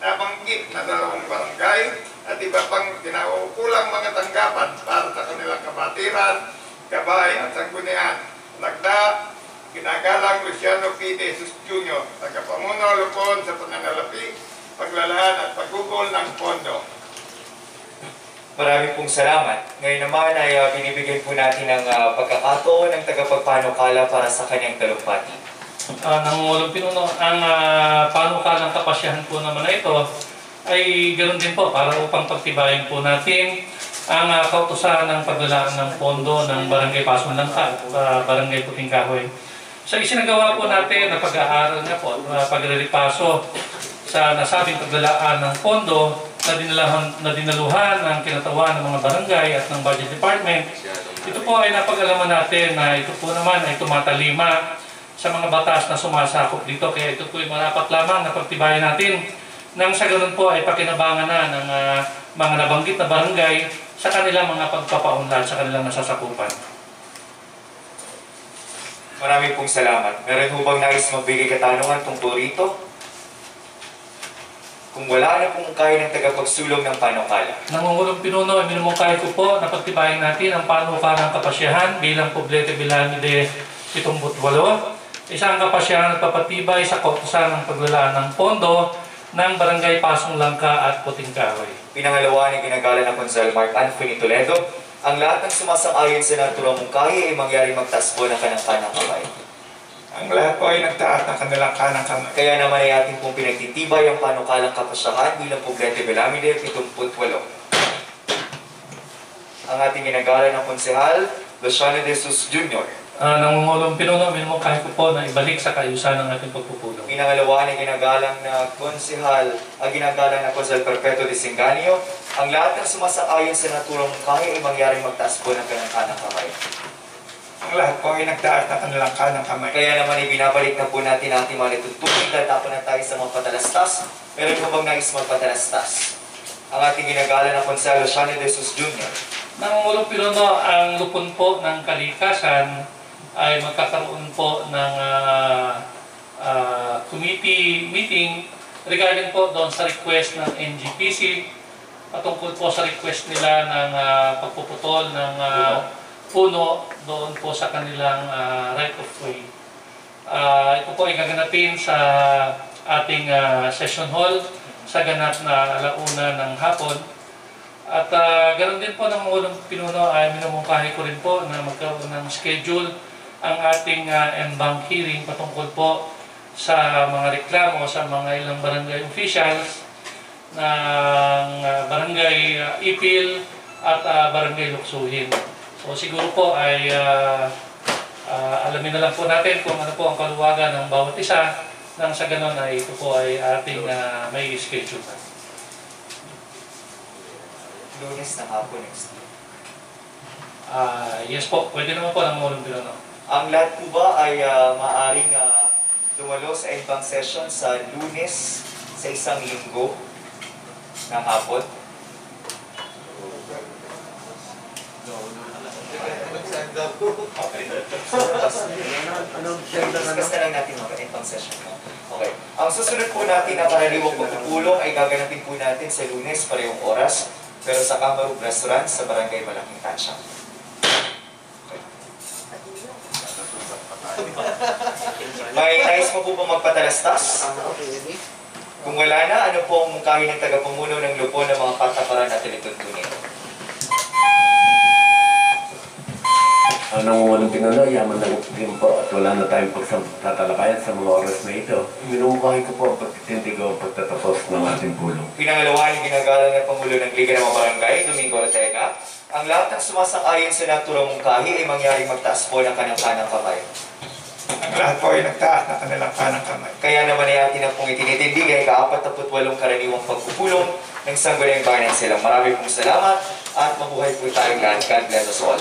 S1: nabanggit na 2 barangay at iba pang kinaukulang mga tanggapan para sa kanilang kabatiran, gabay at sanggunian. Lagda, ginagalang Luciano P. De Jesus Jr., tagapamuno lupon sa pananalapi, paglalaan at paggugol ng pondo.
S2: Marami pong salamat. Ngayon naman ay binibigyan po natin ng pagkakataon ng tagapagpanukala para sa kanyang talumpati.
S4: Nangungulong pinuno, ang panukalang kapasyahan po naman na ito ay ganoon din po para upang pagtibayin po natin ang kautusan ng paglalaan ng pondo ng Barangay Pasong Langkat, Barangay Puting Kahoy. Sa isinagawa po natin na pag-aaral na po, pagre-repaso sa nasabing paglalaan ng pondo na dinaluhan ng kinatawan ng mga barangay at ng budget department, ito po ay napag-alaman natin na ito po naman ay tumatalima sa mga batas na sumasakop dito. Kaya ito po ay marapat lamang na pagtibayan natin nang sa ganun po ay pakinabangan na ng mga nabanggit na barangay sa kanilang mga pagpapaunlad sa kanilang nasasakupan.
S2: Marami pong salamat. Meron po bang nais magbigay katanungan tungkol rito? Kung wala na pong kaya ng tagapagsulong ng panukala.
S4: Nangungulong pinuno, minumungkahi ko po na pagtibayin natin ang panukalang kapasyahan bilang Poblete Bilani de 78. Isang kapasyahan at papatibay sa kautusan ng paglalaan ng pondo ng Barangay Pasong Langka at Puting Kahoy.
S2: Pinangalawa ni ginagala ng Konsel Mark Anthony Toledo, ang lahat ng sumasang-ayon sa naturang mungkahi ay mangyari magtasbo ng kanang-kanang kamay.
S1: Ang lahat po ay nagtaas ng kanilang kanang kamay.
S2: Kaya naman ay ating pong pinagtitibay ang panukalang kapasyahan bilang Poblete Belamide 78. Ang ating ginagala ng Konsehal Luciano De Jesus Jr.
S4: Nangungulong pinuno, minumungkahi ko po na ibalik sa kaayusan ng ating pagpupulong.
S2: Pinangalawa ni ginagalang na Konsehal, ang ginagalang na Konsehal Perpetuo de Singanio, ang lahat ng sumasang-ayon sa naturang mungkahi ay mangyaring magtasbo ng kanang-kanang kamay.
S1: Ang lahat po ay nagtaas ng kanilang kanang kamay.
S2: Kaya naman ay binabalik na po natin ang ating mga lituntunin dahil tapon na tayo sa mga patalastas. Meron po bang nais magpatalastas? Ang ating ginagala na Konsehal Luciano De Jesus Jr.
S4: Nangungulong pinuno, ang lupon po ng kalikasan ay magkakaroon po ng committee meeting regarding po doon sa request ng NGPC patungkol po sa request nila ng pagpuputol ng puno doon po sa kanilang right of way. Ito po ay gaganapin sa ating session hall sa ganap na alauna ng hapon. At ganoon din po ng Mangulong Pinuno ay minumungkahi ko rin po na magkaroon ng schedule ang ating en-bank hearing patungkol po sa mga reklamo sa mga ilang barangay officials ng barangay Ipil at barangay Luksuhin. So siguro po ay alamin na lang po natin kung ano po ang kaluwagan ng bawat isa nang sa ganon ay ito po ay ating may schedule na.
S2: Lunes na hapon next week.
S4: Yes po, pwede naman po ng Mangulong Pilono.
S2: Ang lahat po ba ay maaaring dumalo sa ibang session sa Lunes sa isang linggo ng hapon? Discuss na lang natin mga ibang session. Okay. Ang susunod po natin na karaniwang pagpupulong ay gaganapin po natin sa Lunes, parehong oras, pero sa Camarog Restaurant sa Barangay Malaking Tansya. May nais mo po ba magpatalastas? Kung wala na, ano po ang mungkahi ng tagapamuno ng lupon ng mga katakaran at tinituntunin?
S6: Anong walang pinuno, yaman ng po at wala na tayong pagtatalakayan sa mga oras na ito. Minumukahin ko po ang pagtitindig o pagtatapos ng ating pulong.
S2: Pinangalawahan yung ginagalang ng Pangulo ng Liga ng mga Barangay, Domingo Ortega. Ang lahat ng sumasang-ayon sa naturang mungkahi ay mangyaring magtaas po ng kanyang kanang kamay.
S1: Ang lahat po ay nagtaas na kanilang kanang kamay.
S2: Kaya naman ay atin na pong itinitindig ay ka-48 karaniwang pagpupulong ng Sangguniang Bayan ng Silang. Marami pong salamat at mabuhay po tayong lahat. God bless us all.